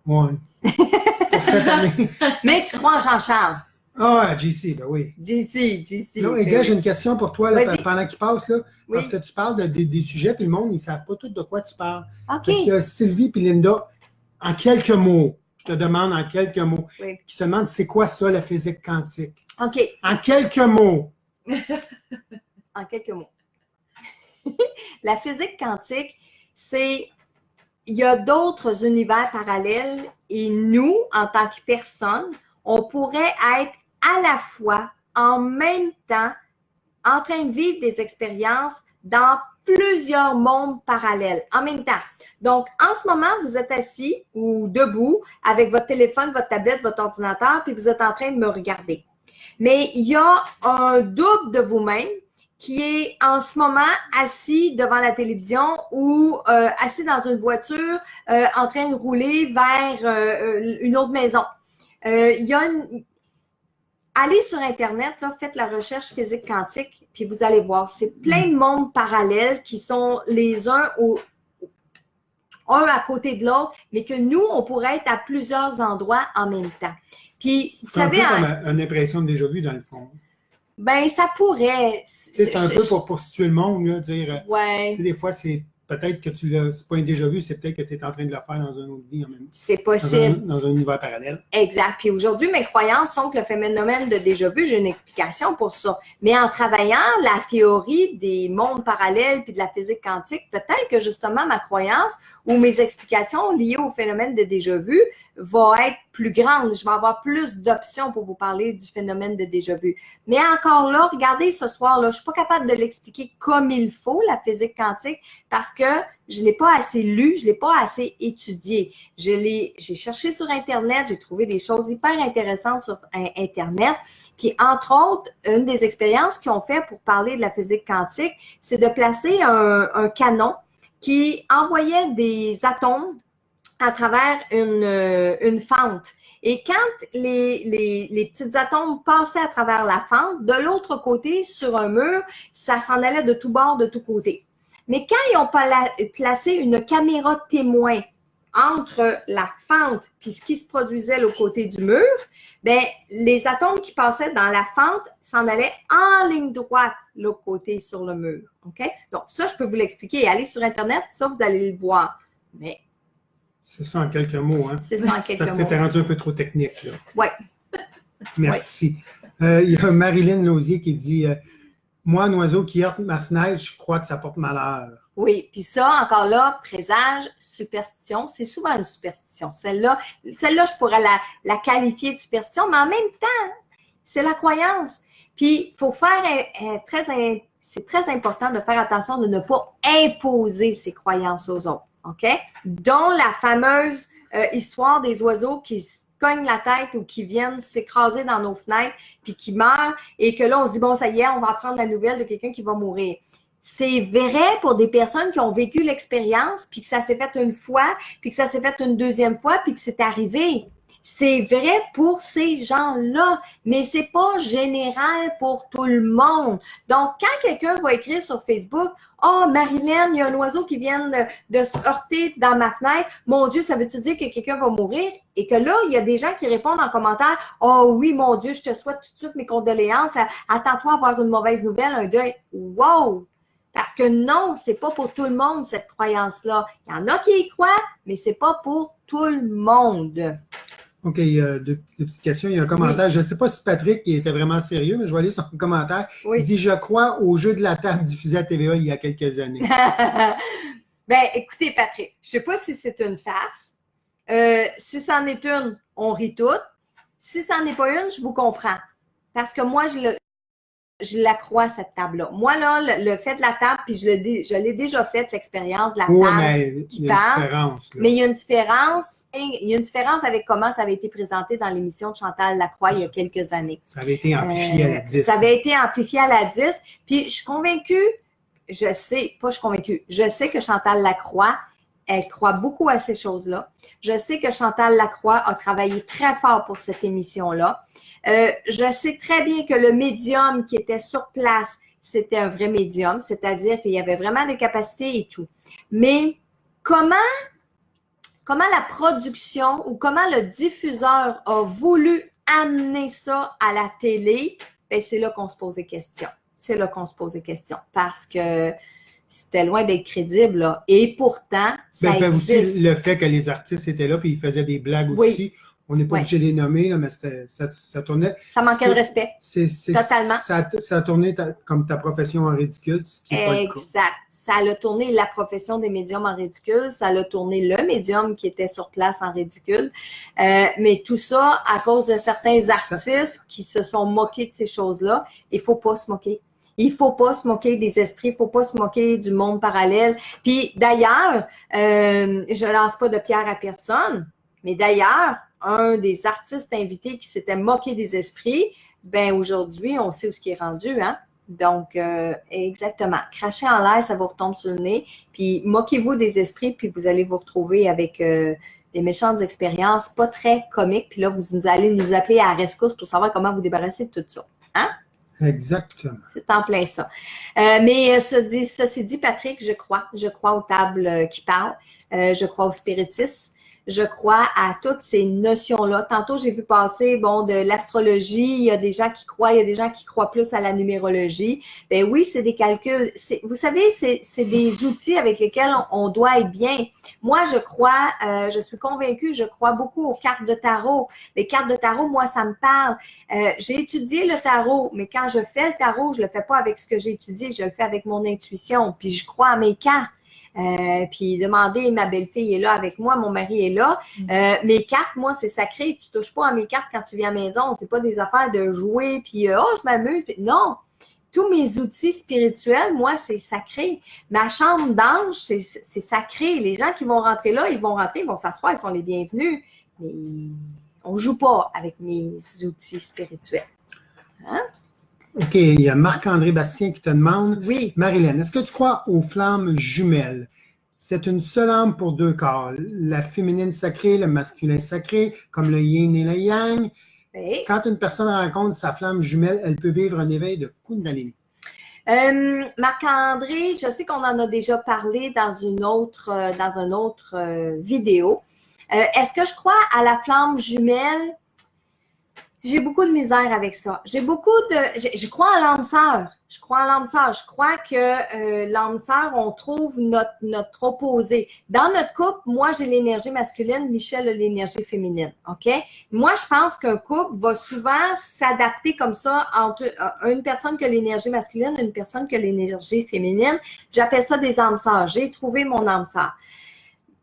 Oui. Pour cette année. Mais tu crois en Jean-Charles? Ah, JC, ben oui. JC. Là, gars, j'ai une question pour toi là, Vas-y. pendant qu'il passe, là, Oui. parce que tu parles des sujets, puis le monde, ils ne savent pas tout de quoi tu parles. OK. Fait qu'il y a Sylvie et Linda, en quelques mots, je te demande en quelques mots, Oui. qui se demandent c'est quoi ça, la physique quantique? OK. En quelques mots. En quelques mots. La physique quantique, il y a d'autres univers parallèles et nous, en tant que personne, on pourrait être à la fois, en même temps, en train de vivre des expériences dans plusieurs mondes parallèles, en même temps. Donc, en ce moment, vous êtes assis ou debout avec votre téléphone, votre tablette, votre ordinateur, puis vous êtes en train de me regarder. Mais il y a un double de vous-même qui est en ce moment assis devant la télévision ou assis dans une voiture en train de rouler vers une autre maison. Il y a Allez sur Internet, là, faites la recherche physique quantique, puis vous allez voir, c'est plein de mondes parallèles qui sont les uns un à côté de l'autre, mais que nous, on pourrait être à plusieurs endroits en même temps. Puis, vous C'est un savez, peu comme une impression de déjà-vu, dans le fond. Ben, ça pourrait. C'est un peu pour situer le monde, là, dire. Ouais. Des fois, c'est peut-être que c'est pas un déjà-vu, c'est peut-être que tu es en train de le faire dans une autre vie en même temps. C'est possible. Dans un univers parallèle. Exact. Puis aujourd'hui, mes croyances sont que le phénomène de déjà-vu, j'ai une explication pour ça. Mais en travaillant la théorie des mondes parallèles puis de la physique quantique, peut-être que justement ma croyance ou mes explications liées au phénomène de déjà-vu vont être plus grandes. Je vais avoir plus d'options pour vous parler du phénomène de déjà-vu. Mais encore là, regardez ce soir-là, je ne suis pas capable de l'expliquer comme il faut, la physique quantique, parce que je ne l'ai pas assez lu, je ne l'ai pas assez étudié. J'ai cherché sur Internet, j'ai trouvé des choses hyper intéressantes sur Internet. Puis, entre autres, une des expériences qu'ils ont fait pour parler de la physique quantique, c'est de placer un canon qui envoyait des atomes à travers une fente. Et quand les petits atomes passaient à travers la fente, de l'autre côté, sur un mur, ça s'en allait de tous bords, de tous côtés. Mais quand ils ont placé une caméra témoin entre la fente puis ce qui se produisait l'autre côté du mur, bien, les atomes qui passaient dans la fente s'en allaient en ligne droite l'autre côté sur le mur. OK? Donc, ça, je peux vous l'expliquer. Allez sur Internet, ça, vous allez le voir. Mais c'est ça en quelques mots, hein? C'est ça en quelques mots. Parce que tu es rendu un peu trop technique, là. Oui. Merci. Il y a Marilyn Lausier qui dit moi, un oiseau qui heurte ma fenêtre, je crois que ça porte malheur. Oui, puis ça, encore là, présage, superstition, c'est souvent une superstition. Celle-là, je pourrais la qualifier de superstition, mais en même temps, c'est la croyance. Puis, il faut faire c'est très important de faire attention de ne pas imposer ses croyances aux autres, OK? Dont la fameuse histoire des oiseaux qui cognent la tête ou qui viennent s'écraser dans nos fenêtres puis qui meurent et que là, on se dit, bon, ça y est, on va apprendre la nouvelle de quelqu'un qui va mourir. C'est vrai pour des personnes qui ont vécu l'expérience, puis que ça s'est fait une fois, puis que ça s'est fait une deuxième fois, puis que c'est arrivé. C'est vrai pour ces gens-là, mais c'est pas général pour tout le monde. Donc, quand quelqu'un va écrire sur Facebook, « Oh, Marilyn, il y a un oiseau qui vient de se heurter dans ma fenêtre. Mon Dieu, ça veut-tu dire que quelqu'un va mourir? » Et que là, il y a des gens qui répondent en commentaire, « Oh oui, mon Dieu, je te souhaite tout de suite mes condoléances. Attends-toi à avoir une mauvaise nouvelle, un deuil. » Wow! Parce que non, c'est pas pour tout le monde, cette croyance-là. Il y en a qui y croient, mais c'est pas pour tout le monde. OK, il y a deux petites questions. Il y a un commentaire. Oui. Je ne sais pas si Patrick il était vraiment sérieux, mais je vais aller son commentaire. Oui. Il dit « Je crois au jeu de la table diffusé à TVA il y a quelques années. » Ben, écoutez, Patrick, je ne sais pas si c'est une farce. Si c'en est une, on rit toutes. Si c'en est pas une, je vous comprends. Parce que moi, je la crois, cette table-là. Moi, là, le fait de la table, puis je l'ai déjà fait, l'expérience de la Oui, table mais qui il y a une parle. différence. Là. Mais il y a une différence. Il y a une différence avec comment ça avait été présenté dans l'émission de Chantal Lacroix il y a quelques années. Ça avait été amplifié à la 10. Ça avait été amplifié à la 10. Puis je suis convaincue, je sais que Chantal Lacroix, elle croit beaucoup à ces choses-là. Je sais que Chantal Lacroix a travaillé très fort pour cette émission-là. Je sais très bien que le médium qui était sur place, c'était un vrai médium, c'est-à-dire qu'il y avait vraiment des capacités et tout. Mais comment la production ou comment le diffuseur a voulu amener ça à la télé, bien, c'est là qu'on se pose des questions. C'est là qu'on se pose des questions parce que c'était loin d'être crédible, là. Et pourtant, ça existe. Aussi le fait que les artistes étaient là puis ils faisaient des blagues aussi. On n'est pas obligé de les nommer, là, mais ça tournait. Ça manquait de respect. Totalement. Ça tournait comme ta profession en ridicule, ce qui n'est pas le cas. Exact. Ça a tourné la profession des médiums en ridicule. Ça a tourné le médium qui était sur place en ridicule. Mais tout ça à cause de certains artistes qui se sont moqués de ces choses-là. Il ne faut pas se moquer. Il ne faut pas se moquer des esprits, il ne faut pas se moquer du monde parallèle. Puis d'ailleurs, je ne lance pas de pierre à personne, mais d'ailleurs, un des artistes invités qui s'était moqué des esprits, ben aujourd'hui, on sait où ce qui est rendu, hein? Donc, exactement. Crachez en l'air, ça vous retombe sur le nez. Puis, moquez-vous des esprits, puis vous allez vous retrouver avec des méchantes expériences pas très comiques. Puis là, vous allez nous appeler à la rescousse pour savoir comment vous débarrasser de tout ça. Hein? Exactement. C'est en plein ça. Mais ceci dit, Patrick, je crois aux tables qui parlent. Je crois au spiritisme. Je crois à toutes ces notions-là. Tantôt, j'ai vu passer, de l'astrologie. Il y a des gens qui croient, il y a des gens qui croient plus à la numérologie. Ben oui, c'est des calculs. Vous savez, c'est des outils avec lesquels on doit être bien. Moi, je crois, je suis convaincue, je crois beaucoup aux cartes de tarot. Les cartes de tarot, moi, ça me parle. J'ai étudié le tarot, mais quand je fais le tarot, je le fais pas avec ce que j'ai étudié, je le fais avec mon intuition. Puis je crois à mes cartes. Puis demander, ma belle-fille est là avec moi, mon mari est là. Mes cartes, moi, c'est sacré. Tu touches pas à mes cartes quand tu viens à la maison. C'est pas des affaires de jouer, puis je m'amuse. Non, tous mes outils spirituels, moi, c'est sacré. Ma chambre d'ange, c'est sacré. Les gens qui vont rentrer là, ils vont s'asseoir, ils sont les bienvenus. Mais on joue pas avec mes outils spirituels. Hein? OK, il y a Marc-André Bastien qui te demande, oui. Marilyn, est-ce que tu crois aux flammes jumelles? C'est une seule âme pour deux corps, la féminine sacrée, le masculin sacré, comme le yin et le yang. Oui. Quand une personne rencontre sa flamme jumelle, elle peut vivre un éveil de Kundalini. Marc-André, je sais qu'on en a déjà parlé dans une autre vidéo. Est-ce que je crois à la flamme jumelle? J'ai beaucoup de misère avec ça. Je crois à l'âme sœur. Je crois que l'âme sœur, on trouve notre opposé. Dans notre couple, moi, j'ai l'énergie masculine, Michel a l'énergie féminine. OK? Moi, je pense qu'un couple va souvent s'adapter comme ça entre une personne qui a l'énergie masculine et une personne qui a l'énergie féminine. J'appelle ça des âmes sœurs. J'ai trouvé mon âme sœur.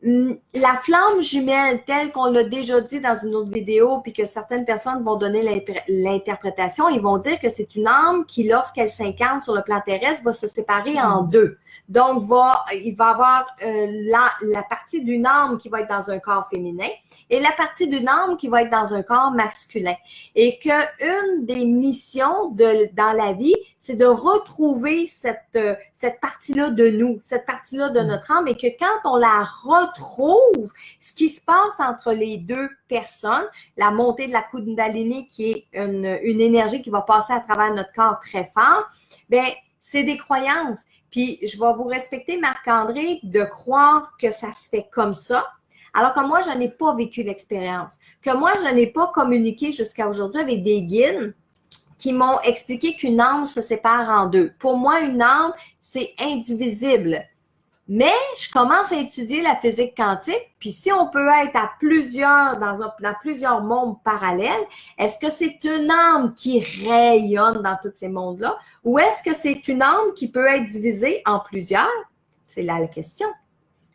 La flamme jumelle, telle qu'on l'a déjà dit dans une autre vidéo, puis que certaines personnes vont donner l'interprétation, ils vont dire que c'est une âme qui, lorsqu'elle s'incarne sur le plan terrestre, va se séparer en deux. Donc, il va avoir la partie d'une âme qui va être dans un corps féminin et la partie d'une âme qui va être dans un corps masculin. Et qu'une des missions dans la vie, c'est de retrouver cette partie-là de nous, cette partie-là de notre âme, et que quand on la retrouve, ce qui se passe entre les deux personnes, la montée de la Kundalini, qui est une énergie qui va passer à travers notre corps très fort, bien, c'est des croyances. Puis, je vais vous respecter, Marc-André, de croire que ça se fait comme ça, alors que moi, je n'ai pas vécu l'expérience, que moi, je n'ai pas communiqué jusqu'à aujourd'hui avec des guides qui m'ont expliqué qu'une âme se sépare en deux. Pour moi, une âme, c'est indivisible. Mais je commence à étudier la physique quantique, puis si on peut être à plusieurs, dans plusieurs mondes parallèles, est-ce que c'est une âme qui rayonne dans tous ces mondes-là, ou est-ce que c'est une âme qui peut être divisée en plusieurs? C'est là la question.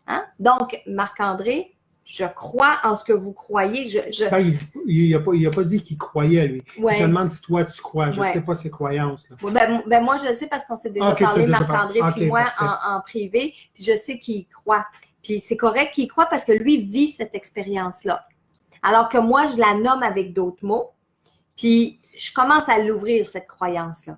Hein? Donc, Marc-André, je crois en ce que vous croyez. Il n'a pas dit qu'il croyait, lui. Ouais. Il te demande si toi, tu crois. Je ne Ouais. sais pas ses croyances. Là. Ouais, ben moi, je le sais parce qu'on s'est déjà parlé, Marc-André, puis moi, en privé, puis je sais qu'il y croit. Puis c'est correct qu'il y croit parce que lui vit cette expérience-là. Alors que moi, je la nomme avec d'autres mots, puis je commence à l'ouvrir, cette croyance-là.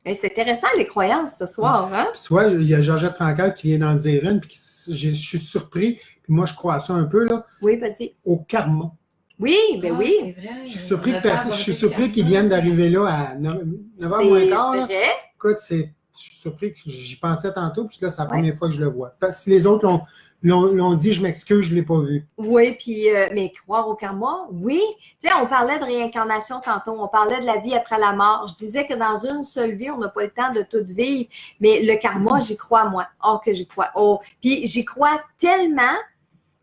Et c'est intéressant, les croyances, ce soir. Hein? Puis, tu vois, il y a Georgette Francaire qui vient d'en dire une, puis je suis surpris, puis moi, je crois à ça un peu, là. Oui, vas-y. Au karma. Oui, ben oui. C'est vrai. Je suis surpris qu'ils viennent d'arriver là à 9h moins quart. C'est vrai. Écoute, je suis surpris que j'y pensais tantôt, puis là, c'est la première fois que je le vois. Parce que si les autres l'ont dit, je m'excuse, je ne l'ai pas vu. Oui, puis, mais croire au karma, oui. Tu sais, on parlait de réincarnation tantôt, on parlait de la vie après la mort. Je disais que dans une seule vie, on n'a pas le temps de tout vivre, mais le karma, j'y crois, moi. Oh, que j'y crois. Oh, puis j'y crois tellement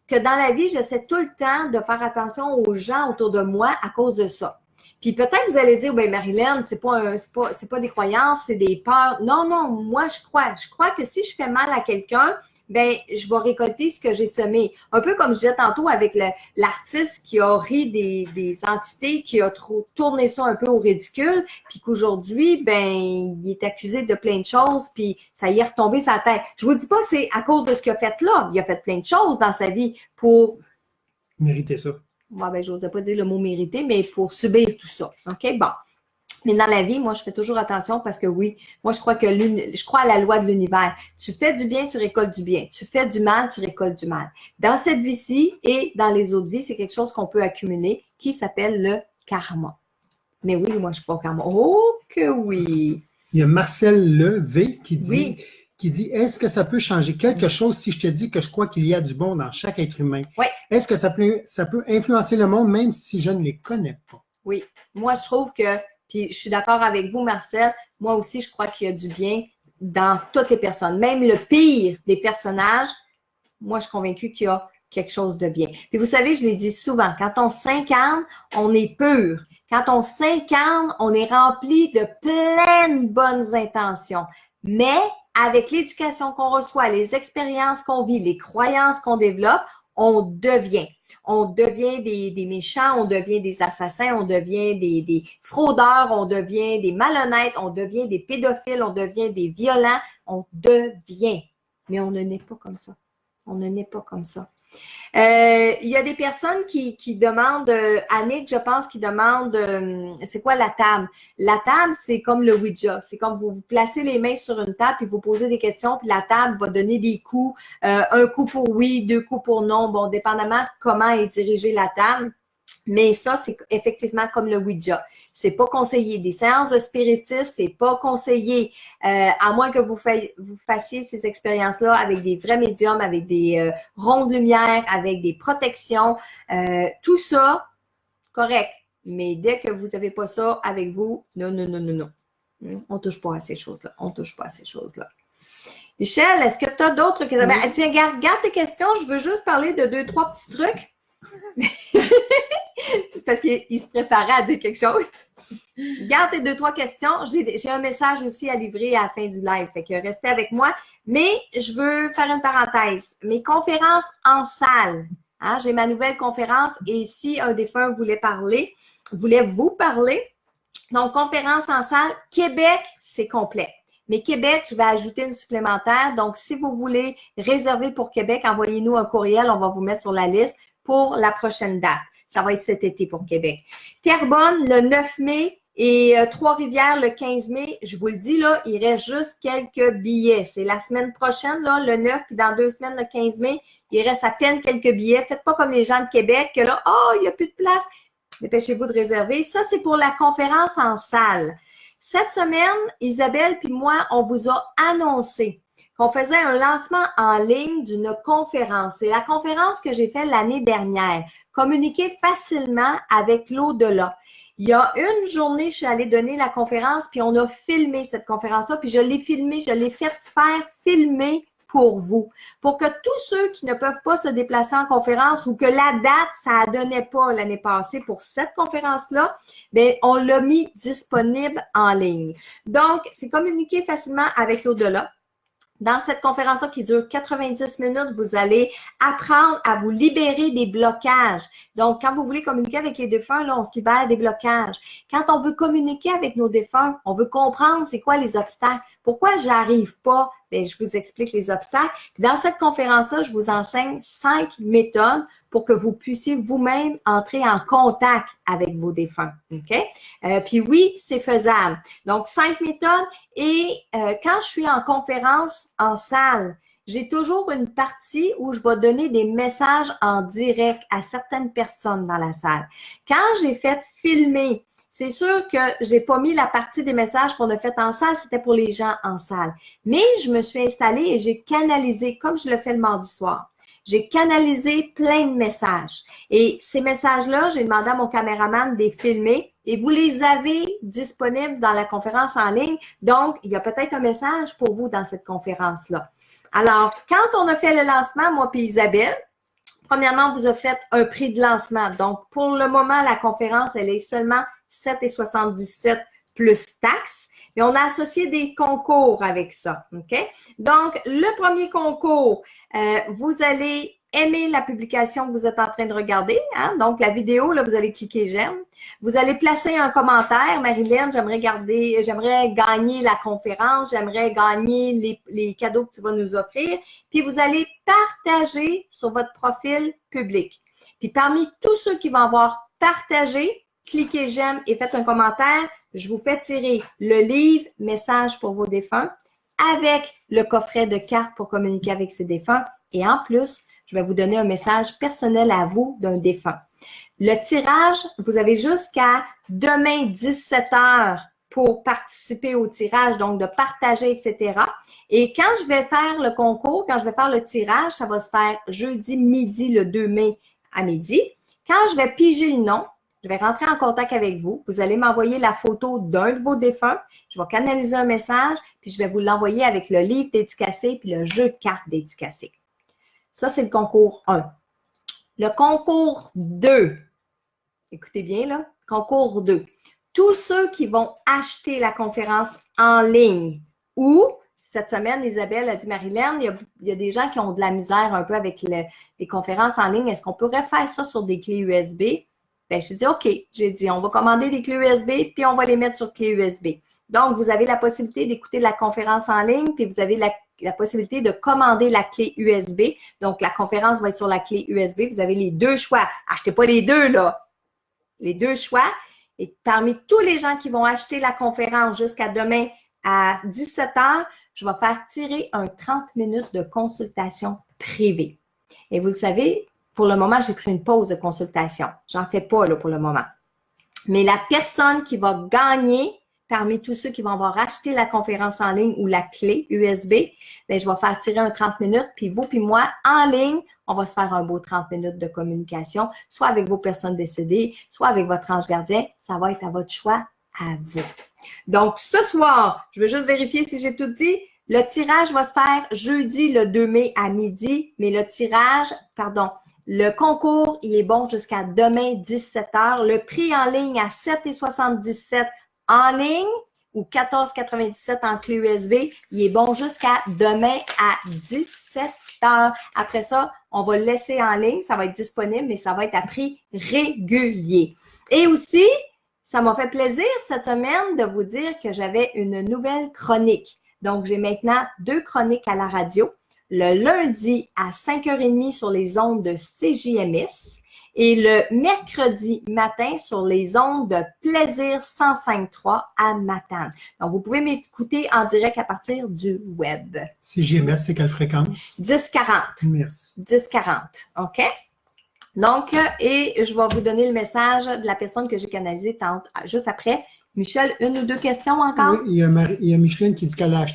que dans la vie, j'essaie tout le temps de faire attention aux gens autour de moi à cause de ça. Puis peut-être vous allez dire, ben Marilyn, c'est pas des croyances, c'est des peurs. Non, non, moi je crois. Je crois que si je fais mal à quelqu'un, ben je vais récolter ce que j'ai semé. Un peu comme je disais tantôt avec l'artiste qui a ri des entités, qui a tourné ça un peu au ridicule, puis qu'aujourd'hui, ben il est accusé de plein de choses, puis ça y est retombé sa tête. Je vous dis pas que c'est à cause de ce qu'il a fait là. Il a fait plein de choses dans sa vie pour mériter ça. Moi, ben, je n'osais pas dire le mot mériter, mais pour subir tout ça. OK? Bon. Mais dans la vie, moi, je fais toujours attention parce que oui, moi, je crois à la loi de l'univers. Tu fais du bien, tu récoltes du bien. Tu fais du mal, tu récoltes du mal. Dans cette vie-ci et dans les autres vies, c'est quelque chose qu'on peut accumuler qui s'appelle le karma. Mais oui, moi, je crois au karma. Oh que oui! Il y a Marcel Levé qui dit... Oui. Est-ce que ça peut changer quelque chose si je te dis que je crois qu'il y a du bon dans chaque être humain? Oui. Est-ce que ça peut influencer le monde même si je ne les connais pas? Oui. Moi, je trouve que, puis je suis d'accord avec vous, Marcel, moi aussi, je crois qu'il y a du bien dans toutes les personnes. Même le pire des personnages, moi, je suis convaincue qu'il y a quelque chose de bien. Puis vous savez, je l'ai dit souvent, quand on s'incarne, on est pur. Quand on s'incarne, on est rempli de pleines bonnes intentions. Mais avec l'éducation qu'on reçoit, les expériences qu'on vit, les croyances qu'on développe, on devient. On devient des méchants, on devient des assassins, on devient des fraudeurs, on devient des malhonnêtes, on devient des pédophiles, on devient des violents, on devient. Mais on ne naît pas comme ça. On ne naît pas comme ça. Il y a des personnes qui demandent, Annick, je pense, qui demande c'est quoi la table? La table, c'est comme le Ouija. C'est comme vous placez les mains sur une table, puis vous posez des questions, puis la table va donner des coups. Un coup pour oui, 2 coups pour non. Bon, dépendamment comment est dirigée la table. Mais ça, c'est effectivement comme le Ouija. C'est pas conseillé. Des séances de spiritisme, c'est pas conseillé. À moins que vous fassiez ces expériences-là avec des vrais médiums, avec des ronds de lumière, avec des protections. Tout ça, correct. Mais dès que vous n'avez pas ça avec vous, non, non, non, non, non. On touche pas à ces choses-là. On touche pas à ces choses-là. Michel, est-ce que tu as d'autres questions? Oui. Ben, tiens, garde tes questions. Je veux juste parler de 2-3 petits trucs. C'est parce qu'il se préparait à dire quelque chose. Garde tes 2-3 questions. J'ai un message aussi à livrer à la fin du live. Fait que restez avec moi. Mais je veux faire une parenthèse. Mes conférences en salle. Hein, j'ai ma nouvelle conférence et si un défunt voulait vous parler, donc conférence en salle, Québec, c'est complet. Mais Québec, je vais ajouter une supplémentaire. Donc, si vous voulez réserver pour Québec, envoyez-nous un courriel. On va vous mettre sur la liste pour la prochaine date. Ça va être cet été pour Québec. Terrebonne, le 9 mai et Trois-Rivières, le 15 mai. Je vous le dis, là, il reste juste quelques billets. C'est la semaine prochaine, là, le 9, puis dans 2 semaines, le 15 mai, il reste à peine quelques billets. Faites pas comme les gens de Québec, que là, oh, il n'y a plus de place. Dépêchez-vous de réserver. Ça, c'est pour la conférence en salle. Cette semaine, Isabelle puis moi, on vous a annoncé qu'on faisait un lancement en ligne d'une conférence. C'est la conférence que j'ai faite l'année dernière. Communiquer facilement avec l'au-delà. Il y a une journée, je suis allée donner la conférence, puis on a filmé cette conférence-là, puis je l'ai filmée, je l'ai fait faire filmer pour vous, pour que tous ceux qui ne peuvent pas se déplacer en conférence ou que la date, ça ne donnait pas l'année passée pour cette conférence-là, bien, on l'a mis disponible en ligne. Donc, c'est communiquer facilement avec l'au-delà. Dans cette conférence-là qui dure 90 minutes, vous allez apprendre à vous libérer des blocages. Donc, quand vous voulez communiquer avec les défunts, là, on se libère des blocages. Quand on veut communiquer avec nos défunts, on veut comprendre c'est quoi les obstacles. Pourquoi j'arrive pas? Bien, je vous explique les obstacles. Puis dans cette conférence-là, je vous enseigne 5 méthodes pour que vous puissiez vous-même entrer en contact avec vos défunts. OK? Puis oui, c'est faisable. Donc, 5 méthodes. Et quand je suis en conférence en salle, j'ai toujours une partie où je vais donner des messages en direct à certaines personnes dans la salle. Quand j'ai fait filmer, c'est sûr que j'ai pas mis la partie des messages qu'on a fait en salle, c'était pour les gens en salle. Mais je me suis installée et j'ai canalisé, comme je le fais le mardi soir. J'ai canalisé plein de messages. Et ces messages-là, j'ai demandé à mon caméraman de les filmer et vous les avez disponibles dans la conférence en ligne. Donc, il y a peut-être un message pour vous dans cette conférence-là. Alors, quand on a fait le lancement, moi et Isabelle, premièrement, on vous a fait un prix de lancement. Donc, pour le moment, la conférence, elle est seulement 7,77 plus taxes. Et on a associé des concours avec ça. OK? Donc, le premier concours, vous allez aimer la publication que vous êtes en train de regarder. Hein? Donc, la vidéo, là, vous allez cliquer j'aime. Vous allez placer un commentaire. Marilyn, j'aimerais gagner la conférence. J'aimerais gagner les cadeaux que tu vas nous offrir. Puis, vous allez partager sur votre profil public. Puis, parmi tous ceux qui vont avoir partagé, cliquez j'aime et faites un commentaire. Je vous fais tirer le livre « Message pour vos défunts » avec le coffret de cartes pour communiquer avec ces défunts. Et en plus, je vais vous donner un message personnel à vous d'un défunt. Le tirage, vous avez jusqu'à demain 17h pour participer au tirage, donc de partager, etc. Et quand je vais faire le concours, quand je vais faire le tirage, ça va se faire jeudi midi, le 2 mai à midi. Quand je vais piger le nom, je vais rentrer en contact avec vous. Vous allez m'envoyer la photo d'un de vos défunts. Je vais canaliser un message, puis je vais vous l'envoyer avec le livre dédicacé puis le jeu de cartes dédicacé. Ça, c'est le concours 1. Le concours 2. Écoutez bien, là. Concours 2. Tous ceux qui vont acheter la conférence en ligne ou, cette semaine, Isabelle a dit, Marilyn, il y a des gens qui ont de la misère un peu avec les conférences en ligne. Est-ce qu'on pourrait faire ça sur des clés USB? Bien, j'ai dit, OK. J'ai dit, on va commander des clés USB, puis on va les mettre sur clés USB. Donc, vous avez la possibilité d'écouter la conférence en ligne, puis vous avez la possibilité de commander la clé USB. Donc, la conférence va être sur la clé USB. Vous avez les 2 choix. Achetez pas les 2, là. Les 2 choix. Et parmi tous les gens qui vont acheter la conférence jusqu'à demain à 17h, je vais faire tirer un 30 minutes de consultation privée. Et vous le savez, pour le moment, j'ai pris une pause de consultation. J'en fais pas là pour le moment. Mais la personne qui va gagner parmi tous ceux qui vont avoir acheté la conférence en ligne ou la clé USB, bien, je vais faire tirer un 30 minutes, puis vous puis moi, en ligne, on va se faire un beau 30 minutes de communication, soit avec vos personnes décédées, soit avec votre ange gardien. Ça va être à votre choix, à vous. Donc, ce soir, je veux juste vérifier si j'ai tout dit. Le tirage va se faire jeudi le 2 mai à midi, mais le tirage, Le concours, il est bon jusqu'à demain, 17h. Le prix en ligne à 7,77 en ligne ou 14,97 en clé USB. Il est bon jusqu'à demain à 17h. Après ça, on va le laisser en ligne. Ça va être disponible, mais ça va être à prix régulier. Et aussi, ça m'a fait plaisir cette semaine de vous dire que j'avais une nouvelle chronique. Donc, j'ai maintenant 2 chroniques à la radio. Le lundi à 5h30 sur les ondes de CJMS et le mercredi matin sur les ondes de Plaisir 105.3 à Matane. Donc, vous pouvez m'écouter en direct à partir du web. CJMS, c'est quelle fréquence? 10-40. Merci. 10-40, OK? Donc, et je vais vous donner le message de la personne que j'ai canalisée juste après. Michel, 1 ou 2 questions encore? Oui, il y a Micheline qui dit qu'elle a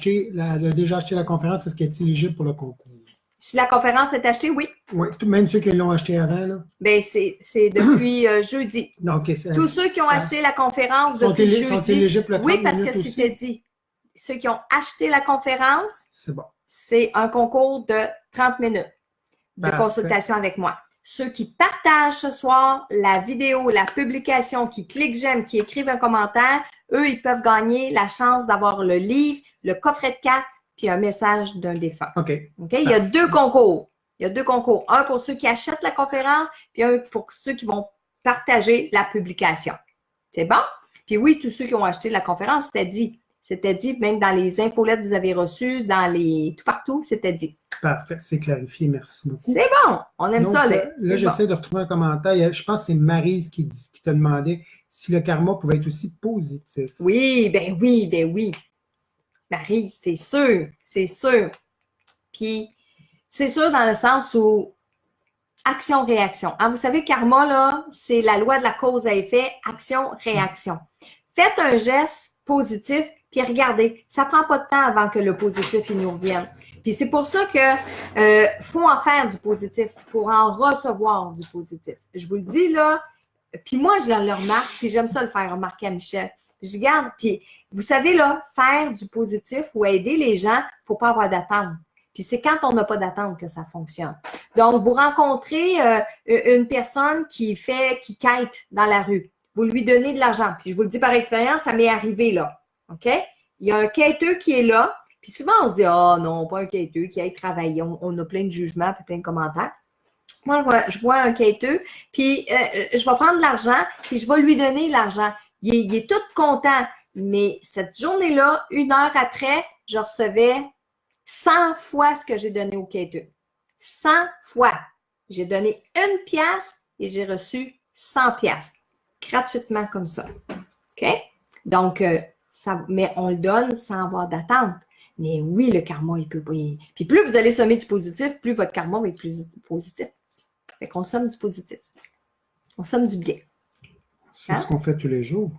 déjà acheté la conférence. Est-ce qu'elle est éligible pour le concours? Si la conférence est achetée, oui. Oui, même ceux qui l'ont acheté avant, là? Bien, c'est depuis jeudi. Non, OK. Tous ceux qui ont acheté la conférence depuis jeudi. Sont éligibles le 30 oui, parce que minutes c'était dit. Ceux qui ont acheté la conférence, c'est bon. C'est un concours de 30 minutes de consultation avec moi. Ceux qui partagent ce soir la vidéo, la publication, qui cliquent j'aime, qui écrivent un commentaire, eux, ils peuvent gagner la chance d'avoir le livre, le coffret de cartes, puis un message d'un défunt. OK. Il y a 2 concours. Il y a 2 concours. Un pour ceux qui achètent la conférence, puis un pour ceux qui vont partager la publication. C'est bon? Puis oui, tous ceux qui ont acheté la conférence, c'était dit. C'était dit, même dans les infolettes que vous avez reçues, tout partout, c'était dit. Parfait, c'est clarifié. Merci beaucoup. C'est bon, on aime ça. Là, j'essaie de retrouver un commentaire. Je pense que c'est Maryse qui te demandait si le karma pouvait être aussi positif. Oui, ben oui. Marie, c'est sûr. Puis, c'est sûr dans le sens où action-réaction. Hein, vous savez, karma, là, c'est la loi de la cause à effet, action-réaction. Faites un geste positif, puis regardez, ça prend pas de temps avant que le positif il nous revienne. Puis c'est pour ça que faut en faire du positif pour en recevoir du positif. Je vous le dis là, puis moi je le remarque, puis j'aime ça le faire remarquer à Michel. Je garde, puis vous savez là, faire du positif ou aider les gens, faut pas avoir d'attente. Puis c'est quand on n'a pas d'attente que ça fonctionne. Donc vous rencontrez une personne qui quête dans la rue. Vous lui donnez de l'argent. Puis je vous le dis par expérience, ça m'est arrivé là. OK? Il y a un quêteux qui est là. Puis souvent, on se dit, ah non, pas un quêteux qui aille travailler. On a plein de jugements puis plein de commentaires. Moi, je vois un quêteux, puis je vais prendre de l'argent, puis je vais lui donner l'argent. Il est tout content. Mais cette journée-là, 1 heure après, je recevais 100 fois ce que j'ai donné au quêteux. 100 fois. J'ai donné 1 pièce et j'ai reçu 100 pièces. Gratuitement comme ça. OK? Donc, mais on le donne sans avoir d'attente. Mais oui, le karma, il peut pas. Puis plus vous allez semer du positif, plus votre karma va être plus positif. Fait qu'on somme du positif. On somme du bien. C'est ce qu'on fait tous les jours.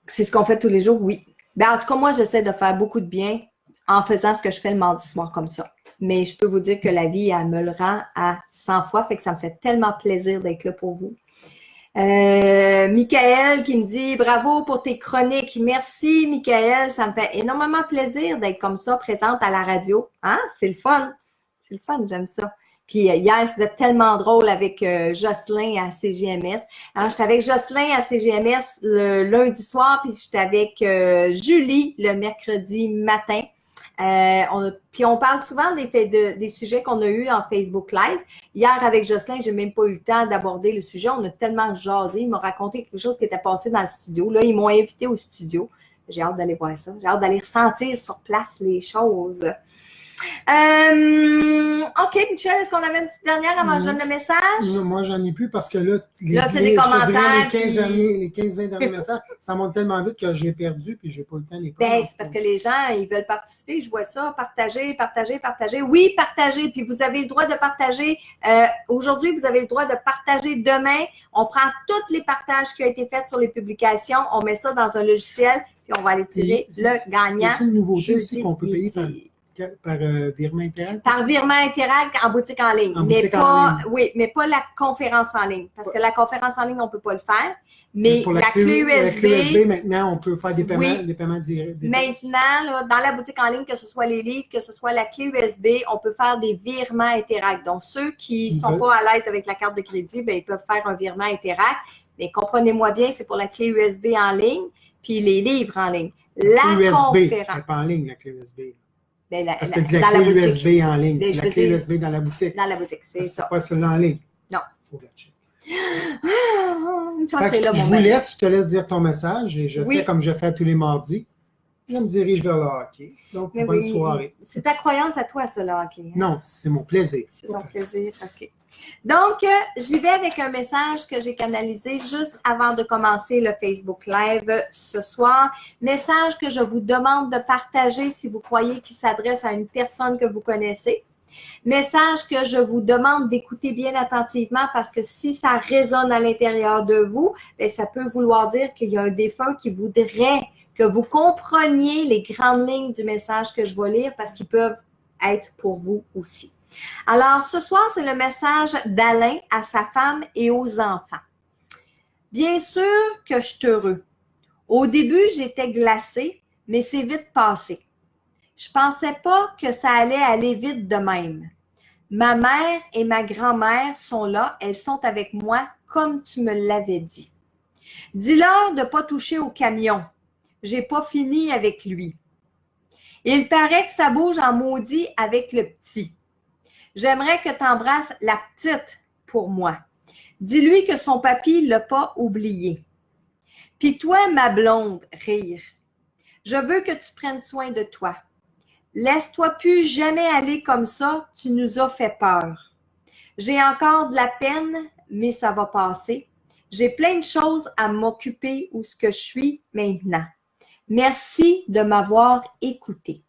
C'est ce qu'on fait tous les jours, oui. Ben, en tout cas, moi, j'essaie de faire beaucoup de bien en faisant ce que je fais le mardi soir comme ça. Mais je peux vous dire que la vie, elle me le rend à 100 fois, fait que ça me fait tellement plaisir d'être là pour vous. Michael qui me dit bravo pour tes chroniques. Merci, Michael. Ça me fait énormément plaisir d'être comme ça, présente à la radio. Hein? C'est le fun. C'est le fun, j'aime ça. Puis hier, c'était tellement drôle avec Jocelyn à CGMS. Alors, j'étais avec Jocelyn à CGMS le lundi soir, puis j'étais avec Julie le mercredi matin. Puis on parle souvent des sujets qu'on a eus en Facebook Live. Hier, avec Jocelyn, j'ai même pas eu le temps d'aborder le sujet. On a tellement jasé. Ils m'ont raconté quelque chose qui était passé dans le studio. Là, ils m'ont invité au studio. J'ai hâte d'aller voir ça. J'ai hâte d'aller ressentir sur place les choses. OK, Michel, est-ce qu'on avait une petite dernière avant que je donne le message? Non, moi, j'en ai plus parce que là, c'est des commentaires. Les 15-20 derniers messages, ça monte tellement vite que j'ai perdu puis j'ai pas eu le temps de les prendre. Ben, c'est parce que les gens, ils veulent participer. Je vois ça. Partager. Oui, partagez. Puis vous avez le droit de partager. Aujourd'hui, vous avez le droit de partager demain. On prend tous les partages qui ont été faits sur les publications. On met ça dans un logiciel puis on va aller tirer le gagnant. C'est une nouveauté aussi qu'on peut payer par... par virement Interact? Par virement Interact en boutique en ligne. En mais boutique en pas, ligne. oui, mais pas la conférence en ligne. Parce que la conférence en ligne, on ne peut pas le faire. Mais Pour la clé la clé USB, USB, maintenant, on peut faire des paiements, Oui. des paiements directs. maintenant, là, dans la boutique en ligne, que ce soit les livres, que ce soit la clé USB, on peut faire des virements Interact. Donc, ceux qui ne sont pas à l'aise avec la carte de crédit, ben, ils peuvent faire un virement Interact. Mais comprenez-moi bien, c'est pour la clé USB en ligne, puis les livres en ligne. La clé USB, elle conférence. n'est pas en ligne, la clé USB. Ben, Parce que tu dis la dans la clé boutique. USB en ligne. Ben, C'est je la veux clé dire- USB dans la boutique. Dans la boutique, c'est C'est ça. pas celle-là en ligne. Non. Faut la checker. Une chance Fait que que là, je mon vous mari. laisse, je te laisse dire ton message et je Oui. fais comme je fais tous les mardis. Je me dirige vers le hockey. Donc, Mais bonne oui, soirée. C'est ta croyance à toi, ça, là, OK? Non, c'est mon plaisir. C'est ton plaisir, OK. Donc, j'y vais avec un message que j'ai canalisé juste avant de commencer le Facebook Live ce soir. Message que je vous demande de partager si vous croyez qu'il s'adresse à une personne que vous connaissez. Message que je vous demande d'écouter bien attentivement parce que si ça résonne à l'intérieur de vous, bien, ça peut vouloir dire qu'il y a un défunt qui voudrait que vous compreniez les grandes lignes du message que je vais lire parce qu'ils peuvent être pour vous aussi. Alors, ce soir, c'est le message d'Alain à sa femme et aux enfants. Bien sûr que je suis heureux. Au début, j'étais glacée, mais c'est vite passé. Je pensais pas que ça allait aller vite de même. Ma mère et ma grand-mère sont là, elles sont avec moi comme tu me l'avais dit. Dis-leur de ne pas toucher au camion. J'ai pas fini avec lui. Il paraît que ça bouge en maudit avec le petit. J'aimerais que tu embrasses la petite pour moi. Dis-lui que son papy ne l'a pas oublié. Puis toi, ma blonde, rire. Je veux que tu prennes soin de toi. Laisse-toi plus jamais aller comme ça, tu nous as fait peur. J'ai encore de la peine, mais ça va passer. J'ai plein de choses à m'occuper où ce que je suis maintenant. Merci de m'avoir écouté.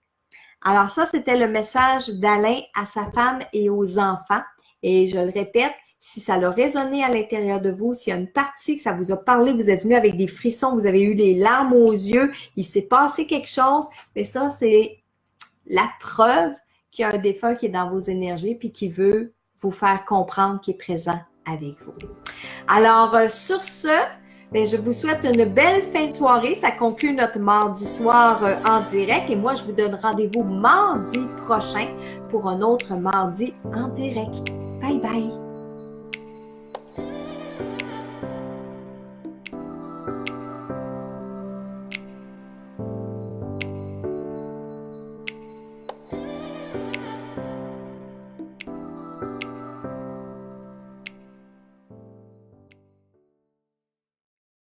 Alors ça, c'était le message d'Alain à sa femme et aux enfants. Et je le répète, si ça a résonné à l'intérieur de vous, s'il y a une partie que ça vous a parlé, vous êtes venu avec des frissons, vous avez eu les larmes aux yeux, il s'est passé quelque chose, mais ça, c'est la preuve qu'il y a un défunt qui est dans vos énergies puis qui veut vous faire comprendre qu'il est présent avec vous. Alors, sur ce, bien, je vous souhaite une belle fin de soirée. Ça conclut notre mardi soir en direct et moi, je vous donne rendez-vous mardi prochain pour un autre mardi en direct. Bye bye!